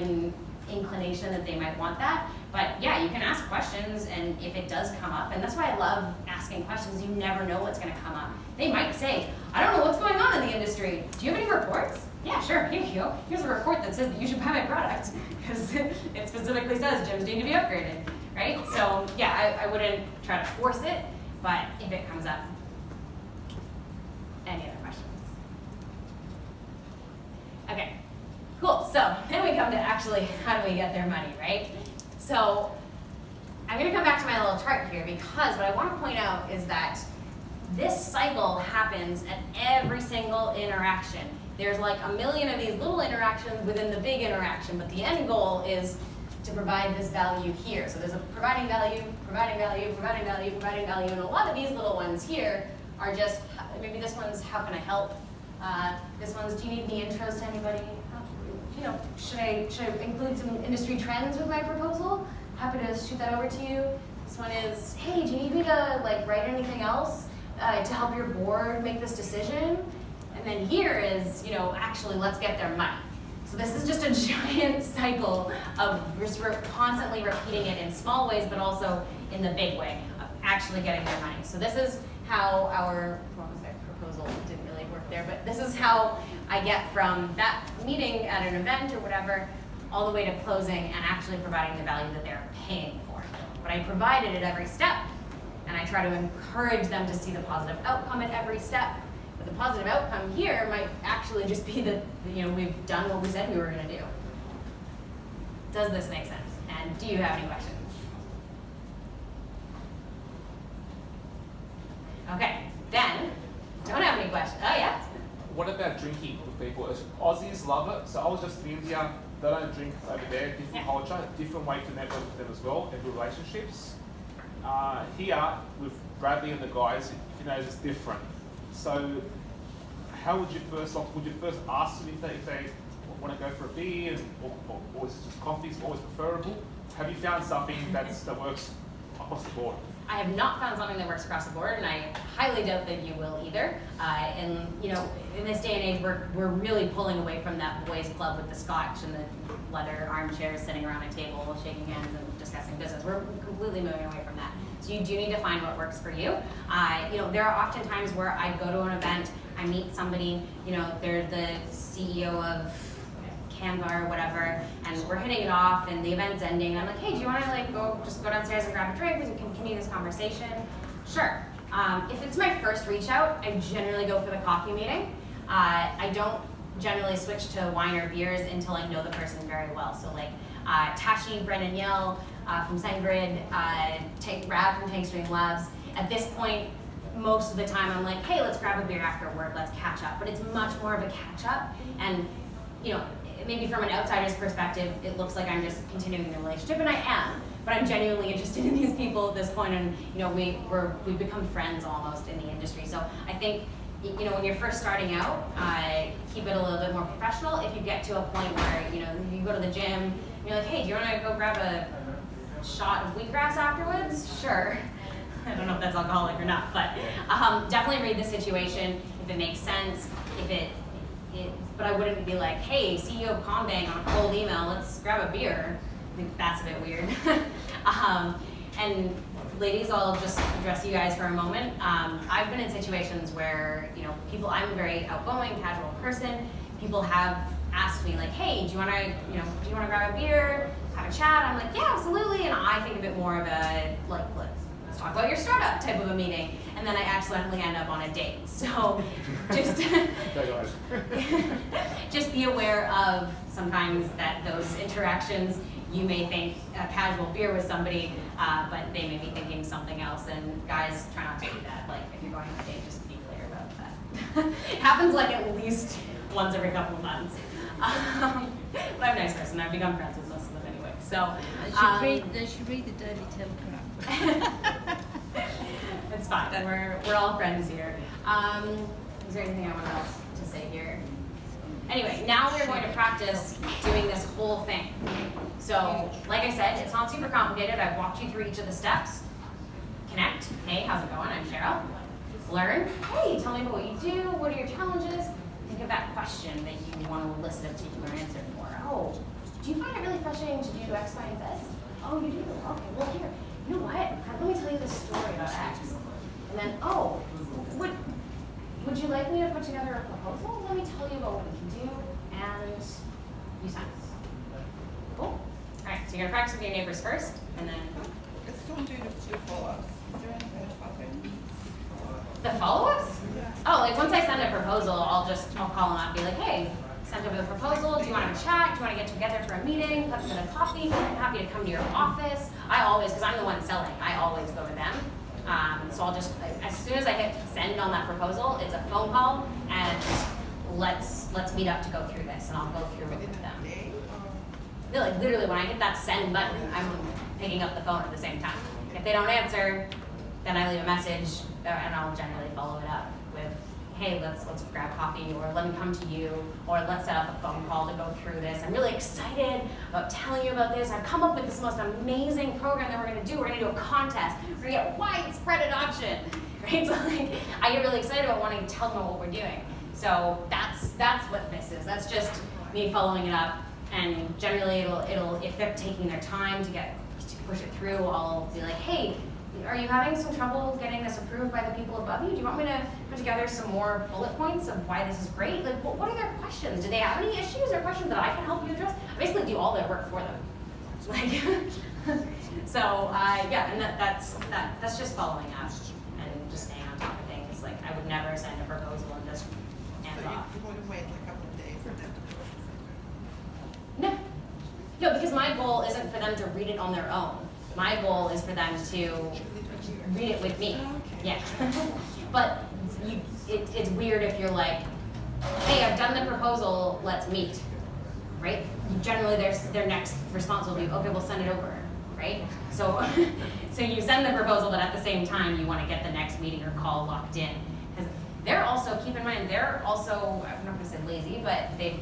inclination that they might want that. But yeah, you can ask questions, and if it does come up, and that's why I love asking questions. You never know what's going to come up. They might say, I don't know what's going on in the industry. Do you have any reports? Yeah, sure, here you go. Here's a report that says that you should buy my product because it specifically says gyms need to be upgraded, right? So yeah, I wouldn't try to force it, but if it comes up. Any other questions? Okay, cool. So then we come to actually how do we get their money, right? So I'm going to come back to my little chart here because what I want to point out is that this cycle happens at every single interaction. There's like a million of these little interactions within the big interaction, but the end goal is to provide this value here. So there's a providing value, providing value, providing value, providing value, and a lot of these little ones here are just, maybe this one's how can I help? This one's, do you need any intros to anybody? Should I include some industry trends with my proposal? Happy to shoot that over to you. This one is, hey, do you need me to write anything else to help your board make this decision? And then here is, actually let's get their money. So this is just a giant cycle of we're constantly repeating it in small ways, but also in the big way of actually getting their money. So this is how our proposal didn't really work there, but this is how I get from that meeting at an event or whatever all the way to closing and actually providing the value that they're paying for. But I provided at every step, and I try to encourage them to see the positive outcome at every step. But the positive outcome here might actually just be that we've done what we said we were going to do. Does this make sense? And do you have any questions? Okay, then, don't have any questions. Oh, yeah? What about drinking with people? Aussies love it. So I was just in India. They don't drink over there. Different Yeah. culture, different way to network with them as well and build relationships. Here with Bradley and the guys, if you know, it's different. So how would you first ask them if they want to go for a beer, or is it just coffee is always preferable? Have you found something that works across the board? I have not found something that works across the board, and I highly doubt that you will either. And you know, in this day and age, we're really pulling away from that boys' club with the scotch and the leather armchairs sitting around a table, shaking hands and discussing business. We're completely moving away from that. So you do need to find what works for you. You know, there are often times where I go to an event, I meet somebody, you know, they're the CEO of Canva or whatever, and we're hitting it off and the event's ending. I'm like, hey, do you want to like go downstairs and grab a drink? We can continue this conversation. Sure. If it's my first reach out, I generally go for the coffee meeting. I don't generally switch to wine or beers until I know the person very well. So like Tashi, Brendan Yell from SendGrid, Rab from Tank Stream Labs. At this point, most of the time I'm like, hey, let's grab a beer after work, let's catch up. But it's much more of a catch up, and you know, maybe from an outsider's perspective, it looks like I'm just continuing the relationship, and I am, but I'm genuinely interested in these people at this point, and you know, we've become friends almost in the industry. So I think, you know, when you're first starting out, keep it a little bit more professional. If you get to a point where, you know, you go to the gym, and you're like, hey, do you want to go grab a shot of wheatgrass afterwards? Sure. I don't know if that's alcoholic or not, but definitely read the situation if it makes sense. But I wouldn't be like, hey, CEO of Combank on a cold email, let's grab a beer. I think that's a bit weird. And ladies, I'll just address you guys for a moment. I've been in situations where, you know, I'm a very outgoing, casual person. People have asked me like, hey, do you want to grab a beer, have a chat? I'm like, yeah, absolutely. And I think of it more of a like, let's talk about your startup type of a meeting. And then I accidentally end up on a date. So just be aware of sometimes that those interactions, you may think a casual beer with somebody, but they may be thinking something else. And guys, try not to do that. Like if you're going on a date, just be clear about that. It happens like at least once every couple of months. But I'm a nice person. I've become friends with most of them anyway. So They should read the Daily Telegraph. It's fine. We're all friends here. Is there anything I want else to say here? Anyway, now we're going to practice doing this whole thing. So, like I said, it's not super complicated. I've walked you through each of the steps. Connect. Hey, how's it going? I'm Cheryl. Learn. Hey, tell me about what you do. What are your challenges? Think of that question that you want to elicit a particular answer for. Oh, do you find it really frustrating to do X, Y, and Z? Oh, you do? Okay, well here. You know what? Let me tell you this story about X. And then, oh, would you like me to put together a proposal? Let me tell you about what we can do, and you sign. Cool. All right, so you're gonna practice with your neighbors first, and then Let's don't do the follow-ups. Is there anything about the follow-ups? Oh, like once I send a proposal, I'll call them up, be like, hey, sent over the proposal. Do you want to have a chat? Do you want to get together for a meeting? Let's get a coffee. I'm happy to come to your office. I always, because I'm the one selling, I always go to them. So I'll just, as soon as I hit send on that proposal, it's a phone call, and let's meet up to go through this, and I'll go through it with them. No, like literally, when I hit that send button, I'm picking up the phone at the same time. If they don't answer, then I leave a message, and I'll generally follow it up with, hey, let's grab coffee, or let me come to you, or let's set up a phone call to go through this. I'm really excited about telling you about this. I've come up with this most amazing program that we're gonna do. We're gonna do a contest. We're gonna get widespread adoption, right? So like, I get really excited about wanting to tell them what we're doing. So that's what this is. That's just me following it up, and generally it'll if they're taking their time to push it through, I'll be like, hey, are you having some trouble getting this approved by the people above you? Do you want me to put together some more bullet points of why this is great? Like, what are their questions? Do they have any issues or questions that I can help you address? I basically do all their work for them. Like, so yeah, and that's just following up and just staying on top of things. Like, I would never send a proposal and just hands off. You wouldn't wait like a couple of days for them to do it? No, because my goal isn't for them to read it on their own. My goal is for them to read it with me. Yeah. But it's weird if you're like, hey, I've done the proposal, let's meet, right? Generally, their next response will be, okay, we'll send it over, right? So, so you send the proposal, but at the same time, you want to get the next meeting or call locked in. Because they're also, keep in mind, they're also, I'm not going to say lazy, but they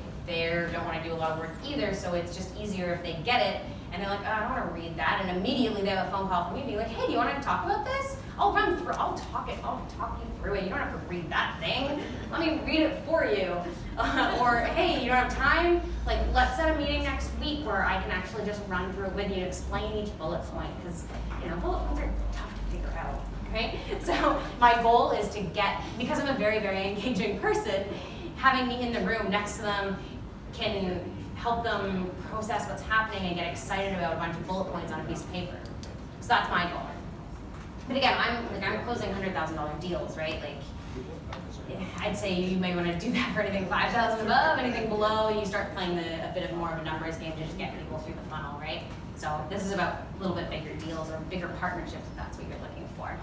don't want to do a lot of work either, so it's just easier if they get it, and they're like, oh, I don't want to read that, and immediately they have a phone call from me being like, hey, do you want to talk about this? I'll talk you through it. You don't have to read that thing. Let me read it for you. Or, hey, you don't have time? Like, let's set a meeting next week where I can actually just run through it with you and explain each bullet point, because, bullet points are tough to figure out, right? So my goal is to get, because I'm a very, very engaging person, having me in the room next to them can help them process what's happening and get excited about a bunch of bullet points on a piece of paper. So that's my goal. But again, I'm closing $100,000 deals, right? Like, I'd say you may want to do that for anything 5,000 above, anything below, you start playing a bit of more of a numbers game to just get people through the funnel, right? So this is about a little bit bigger deals or bigger partnerships if that's what you're looking for.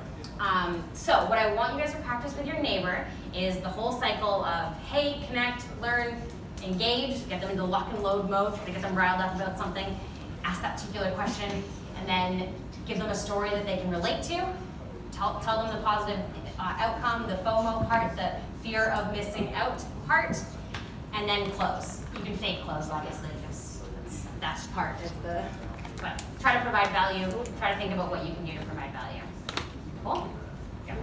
So what I want you guys to practice with your neighbor is the whole cycle of, hey, connect, learn, engage, get them into lock and load mode, try to get them riled up about something, ask that particular question, and then give them a story that they can relate to, tell them the positive outcome, the FOMO part, the fear of missing out part, and then close. You can fake close, obviously, because that's part is the, but try to provide value, try to think about what you can do to provide value. Cool? Yeah.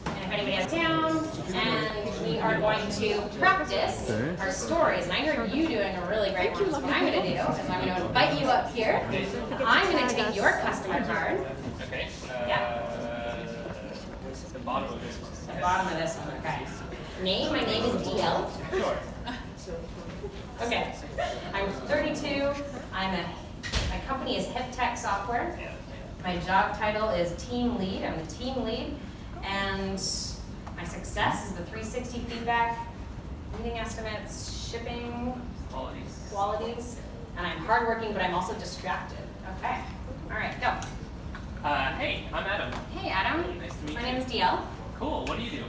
And if anybody has down, and we are going to practice our stories. And I heard you doing a really great one. So what I'm going to do is I'm going to invite you up here. I'm going to take your customer card. Okay. Yeah. The bottom of this one. The bottom of this one, okay. Name, my name is DL. Sure. Okay. I'm 32. My company is Hip Tech Software. My job title is team lead. I'm the team lead. And my success is the 360 feedback, meeting estimates, shipping qualities. And I'm hardworking, but I'm also distracted. Okay. All right, go. Hey, I'm Adam. Hey, Adam. Nice to meet you. My name is DL. Cool. What do you do?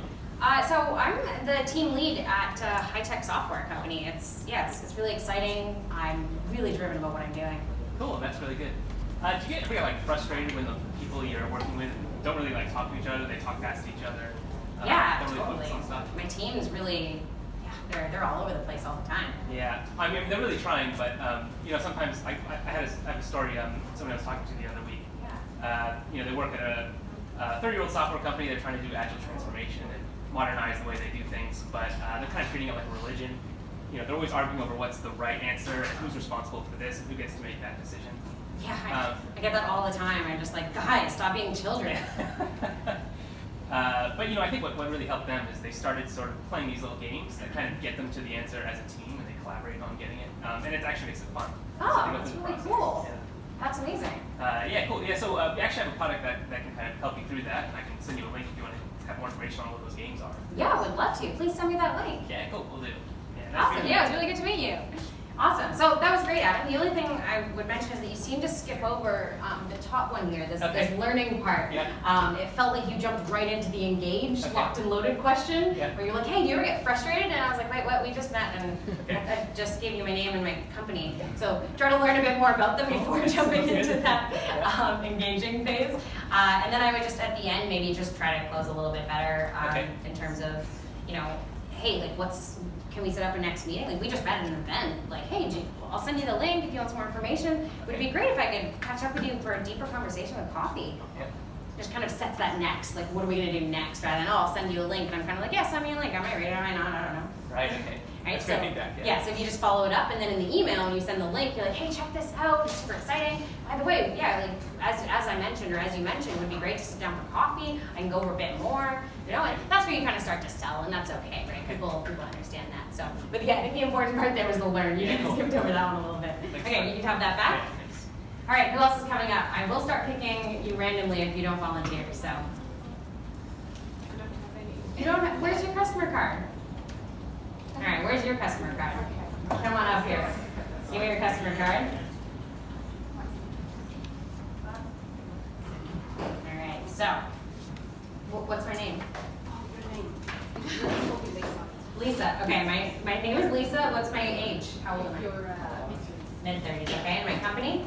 So I'm the team lead at a high-tech software company. It's really exciting. I'm really driven about what I'm doing. Cool. That's really good. Do you get like frustrated when the people you're working with don't really like talk to each other? They talk past each other. Yeah, don't really totally. focus on stuff. My team's really, they're all over the place all the time. Yeah, I mean they're really trying, but sometimes I have a story. Someone I was talking to the other week. Yeah. They work at a 30-year-old software company. They're trying to do agile transformation and modernize the way they do things, but they're kind of treating it like a religion. They're always arguing over what's the right answer and who's responsible for this and who gets to make that decision. Yeah, I get that all the time. I'm just like, guys, stop being children. But I think what really helped them is they started sort of playing these little games that kind of get them to the answer as a team, and they collaborate on getting it. And it actually makes it fun. Oh, that's really cool. Yeah. That's amazing. Yeah, cool. Yeah, so we actually have a product that can kind of help you through that, and I can send you a link if you want to have more information on what those games are. Yeah, I would love to. Please send me that link. Yeah, cool. We'll do. Yeah, Awesome. Yeah, it was really good to meet you. Awesome. So that was great, Adam. The only thing I would mention is that you seem to skip over the top one here, this learning part. Yeah. It felt like you jumped right into the engaged, locked and loaded question, where you're like, hey, do you ever get frustrated? And I was like, wait, what? We just met, and I just gave you my name and my company. So try to learn a bit more about them before jumping into that engaging phase. And then I would just, at the end, maybe just try to close a little bit better in terms of, hey, like can we set up a next meeting? Like, we just met at an event. Like, hey, I'll send you the link if you want some more information. Would it be great if I could catch up with you for a deeper conversation with coffee? Just kind of sets that next. Like, what are we going to do next? Rather than, I'll send you a link. And I'm kind of like, yeah, send me a link. I might read it, I might not. I don't know. Right, okay. Right, That's so, good feedback, so if you just follow it up, and then in the email, when you send the link, you're like, hey, check this out. It's super exciting. By the way, like, as I mentioned, or as you mentioned, it would be great to sit down for coffee. I can go over a bit more. And that's where you kind of start to sell, and that's okay, right? People understand that. So, but yeah, I think the important part there was the learn. You just skipped over that one a little bit. Okay, you can have that back. All right, who else is coming up? I will start picking you randomly if you don't volunteer. So, you don't have, where's your customer card? All right, where's your customer card? Come on up here. Give me your customer card. So, what's my name? Lisa. Okay, my name is Lisa. What's my age? How old am I? You're Mid-30s. Okay, and my company?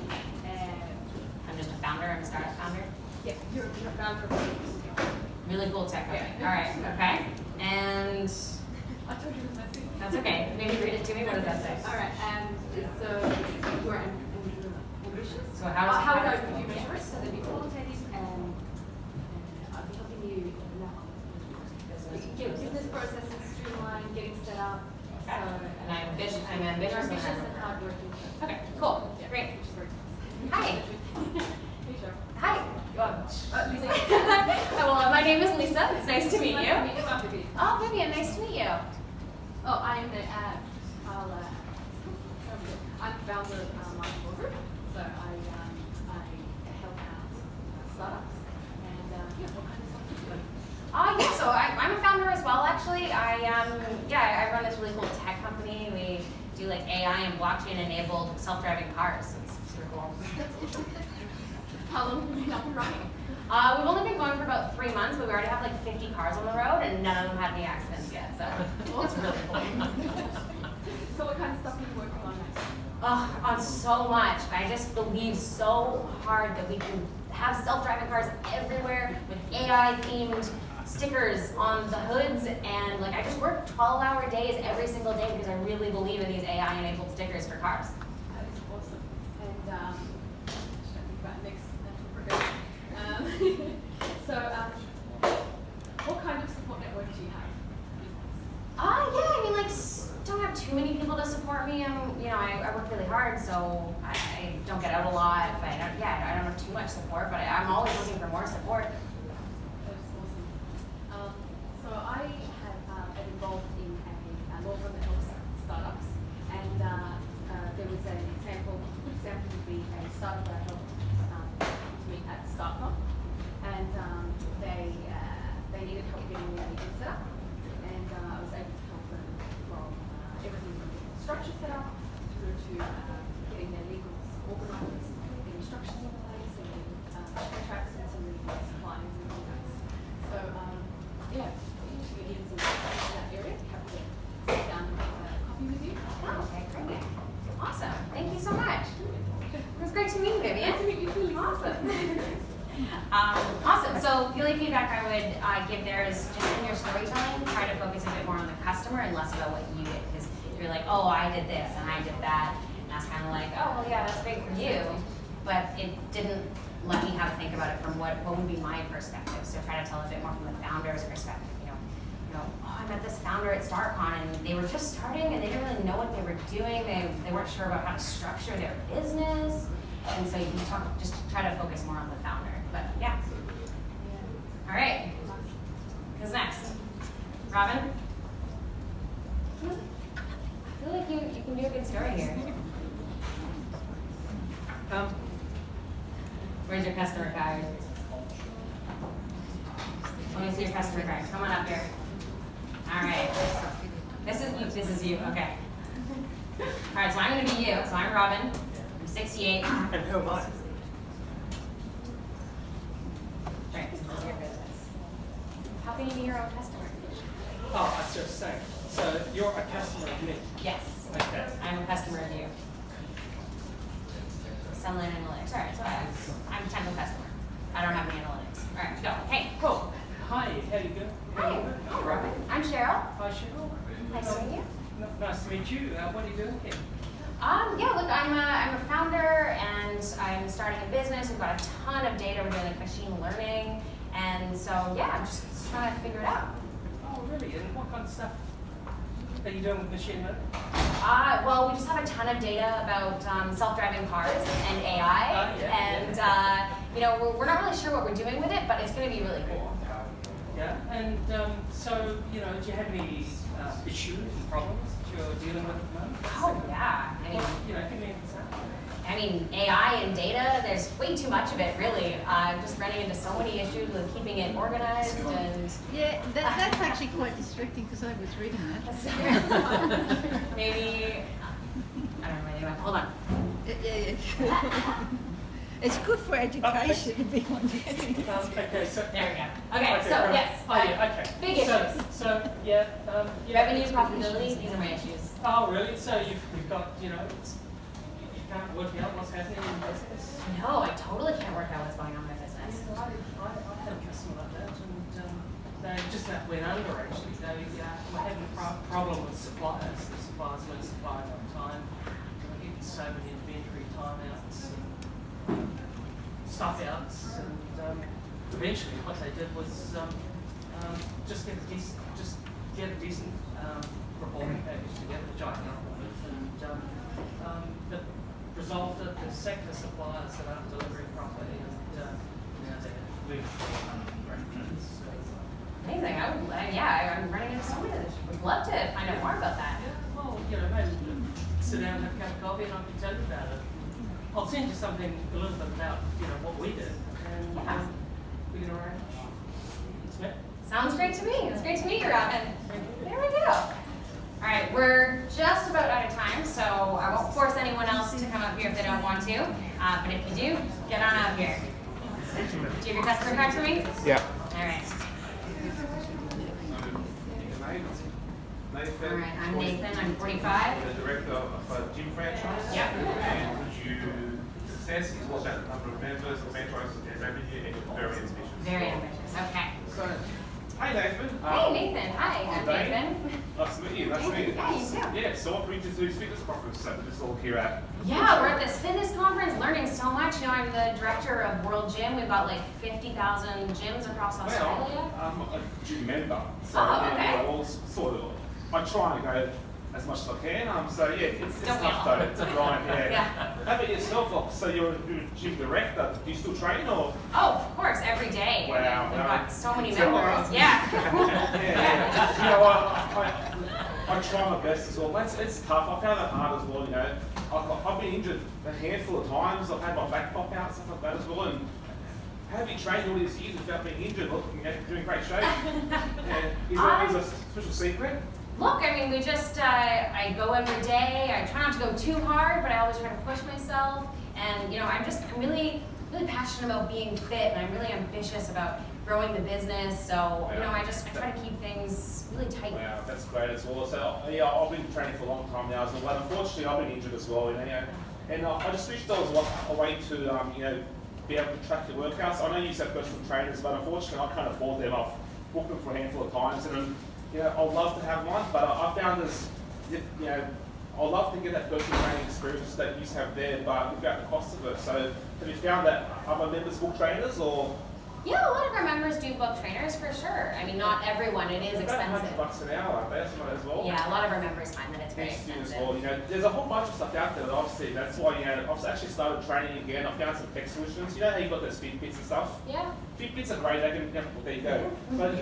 I'm just a founder. I'm a startup founder. yeah, you're a founder. Really cool tech company. Yeah. All right. Okay. And I told you it was messy. that's okay. Maybe read it to me. What does that say? All right, so you're ambitious. So How would I be ambitious? So there'd be qualitative and I'd be helping you business processes, streamline, getting set up. Okay. And I'm ambitious. I'm You're ambitious. ambitious and and hardworking. Okay. Cool. Yeah, Great. which is very nice. Hi. Hey, Cheryl. Hi. Lisa. Well, my name is Lisa. It's nice to meet Nice you. to meet you. I'm Vivian. Oh, Vivian. Nice to meet you. Oh, I am the I'm the founder of my group, so I help out startups and yeah, what kind of stuff do you do? Yeah, so I'm a founder as well, actually. I run this really cool tech company. We do like AI and blockchain enabled self-driving cars. It's super cool. How long have you been up and running? We've only been going for about 3 months, but we already have like 50 cars on the road and none of them had any accidents yet, so it's really cool. So what kind of stuff are you working on next? On so much. I just believe so hard that we can have self-driving cars everywhere with AI-themed stickers on the hoods, and like I just work 12-hour days every single day because I really believe in these AI-enabled stickers for cars. That is awesome. And should I think about next progression? What kind of support network do you have? Yeah, I mean, like, don't have too many people to support me. I work really hard, so I don't get out a lot. But I don't have too much support. But I'm always looking for more support. That is awesome. So I have been involved in a law firm that helps startups, and there was an example. A good example would be a startup that I helped to meet at StartCon, and they needed help getting their meeting set up, and I was able to help them from everything from getting structure set up through to getting their legals organised, getting structures in place, and contracts and some legal suppliers and all that. So yeah, if you need some support in that area, happy to sit down and have a coffee with you. Oh, okay, great. Awesome. Thank you so much. It was great to meet you, Vivian. Nice to meet you too, Lisa. Awesome. Awesome. So the only feedback I would give there is just in your storytelling, try to focus a bit more on the customer and less about what you did. Because you're like, oh, I did this and I did that. And that's kind of like, oh, well, yeah, that's great for you. But it didn't let me have to think about it from what would be my perspective. So try to tell a bit more from the founder's perspective. Oh, I met this founder at StartCon and they were just starting and they didn't really know what they were doing. They weren't sure about how to structure their business. And so you just try to focus more on the founder. But yeah. All right. Who's next? Robin? I feel like you can do a good story here. Where's your customer card? Let me see your customer card. Come on up here. All right. This is you. Okay. All right, so I'm going to be you. So I'm Robin. I'm 68. And who am I? Right, so this is your business. How can you be your own customer? Oh, I was just saying. So you're a customer of me. Yes. Okay. I'm a customer of you. Sunlight Analytics. All right, so I'm a technical customer. I don't have any analytics. All right, go. Hey, cool. Hi, how you doing? Hi. Hi, Robin. I'm Cheryl. Hi, Cheryl. Nice to meet you. Nice to meet you. What are you doing here? Yeah, look, I'm a founder and I'm starting a business. We've got a ton of data. We're doing like machine learning. And so, yeah, I'm just trying to figure it out. Oh, really? And what kind of stuff are you doing with machine learning? Well, we just have a ton of data about self-driving cars and AI. We're not really sure what we're doing with it, but it's going to be really cool. Yeah, and so, do you have any issues and problems that you're dealing with at the moment? Oh, yeah. Give me an example. I mean, AI and data, there's way too much of it, really. I'm just running into so many issues with keeping it organized and... Yeah, that's actually quite distracting because I was reading that. Maybe... I don't know where they went. Hold on. Yeah. It's good for education to be on your Okay, so There we go. Okay, so right. yes. Oh yeah, okay. Big so, issues. So yeah, Revenue, profitability, these are my issues. Oh really? So you've got you can't work out what's happening in business. No, I totally can't work out what's going on in my business. I had a customer like that, and they just went under actually. They were having a problem with suppliers. The suppliers weren't supplying on time. They were getting so many inventory timeouts and stuff outs, and eventually what they did was just get a decent reporting package together, which I can help with, and that resolved it. They've sacked the suppliers that aren't delivering properly, and now they're moving forward. So, Amazing. I'm running into so many of this. Would love to find out more about that. yeah, well, maybe sit down and have a cup of coffee and I can tell you about it. I'll send you something a little bit about what we did, and Yeah. we can arrange. Smith? Sounds great to me. It's great to meet you, Robin. There we go. All right, we're just about out of time, so I won't force anyone else to come up here if they don't want to. But if you do, get on out here. Do you have your customer card for me? Yeah. All right. Nathan. All right, I'm Nathan. I'm 45. The director of a gym franchise. Yep. And you success is what that number of members, the franchise and revenue, and you're very ambitious. Very ambitious. Okay. So, hey Nathan. Hey Nathan. Hi, I'm Nathan. Nice to meet you. Nice to meet you. Yeah, you too. Yeah, so what brings you to this fitness conference that we're just all here at? Yeah, we're at this fitness conference learning so much. I'm the director of World Gym. We've got like 50,000 gyms across Australia. I'm a gym member. So Oh, okay. yeah, well, sort of. I try and go as much as I can. So yeah, it's Don't we tough all? though. It's a grind. Yeah. Yeah. How about yourself? So you're a gym director. Do you still train or? Oh, of course, every day. Wow, We've no. got so many So, members. Yeah. Yeah. You know, I try my best as well. It's tough. I found that hard as well. I've been injured a handful of times. I've had my back pop out, stuff like that as well. And how have you trained all these years without being injured? Look, you're doing great shape. Yeah. Is there a special secret? Look, we just, I go every day. I try not to go too hard, but I always try to push myself. And, I'm really passionate about being fit, and I'm really ambitious about growing the business. So, I try to keep things really tight. Wow, that's great as well. So, yeah, I've been training for a long time now as well. Unfortunately, I've been injured as well. And I just wish there was a way to, be able to track your workouts. I know you have personal trainers, but unfortunately, I can't afford them. I've booked them for a handful of times, and I'd love to have one, but I found this, I'd love to get that personal training experience that you used to have there, but without the cost of it. So, have you found that other members book trainers, or? Yeah, a lot of our members do book trainers for sure. Not everyone. It is About expensive. $100 an hour, aren't they? That's right as well. Yeah, a lot of our members find that it's very As expensive. well, there's a whole bunch of stuff out there that I've seen. That's why, I've actually started training again. I found some tech solutions. How you've got those Fitbits and stuff? Yeah. Fitbits are great. They can, there you go. But,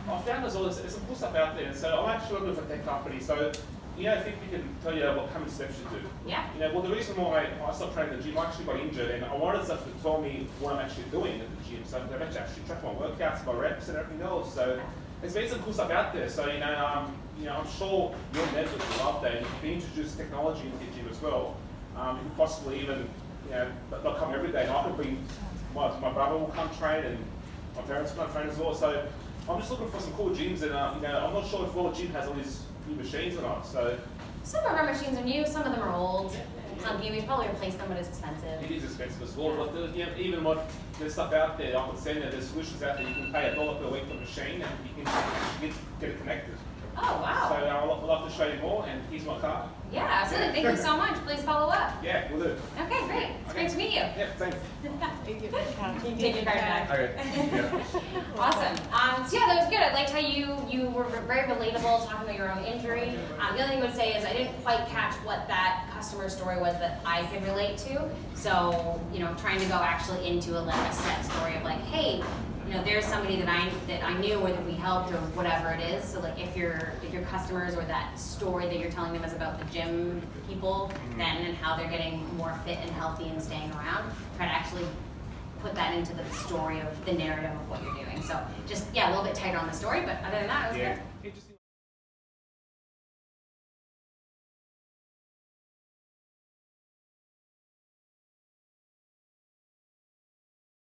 I found there's some cool stuff out there. So I'm actually looking for a tech company. So, I think we can tell you what common steps you do. Yeah. Well, the reason why I stopped training at the gym, I actually got injured, and I wanted stuff to tell me what I'm actually doing at the gym. So I've actually tracked my workouts, my reps, and everything else. So there's been some cool stuff out there. So I'm sure your members will love that. And if you can introduce technology into your gym as well, you can possibly even, they'll come every day. And I can bring my brother will come train, and my parents will come train as well. So I'm just looking for some cool gyms, and I'm not sure if World Gym has all these new machines or not. So Some of our machines are new, some of them are old. Clunky, we should probably replace them, but it's expensive. it is expensive as well. But even there's stuff out there, I could send you, there's solutions out there. You can pay $1 per week per machine, and you can get it connected. Oh, wow. So I'd love to show you more, and here's my card. Yeah, absolutely. Thank you so much. Please follow up. Yeah, we'll do. Okay, great. It's great to meet you. Yeah, thanks. Take your card back. Okay. Awesome. So yeah, that was good. I liked how you were very relatable, talking about your own injury. The other thing I would say is I didn't quite catch what that customer story was that I could relate to. So, trying to go actually into a set story of like, hey, there's somebody that I knew or that we helped or whatever it is. So like if your customers or that story that you're telling them is about the gym people then and how they're getting more fit and healthy and staying around, try to actually put that into the story of the narrative of what you're doing. So just, a little bit tighter on the story, but other than that, it was good. Interesting.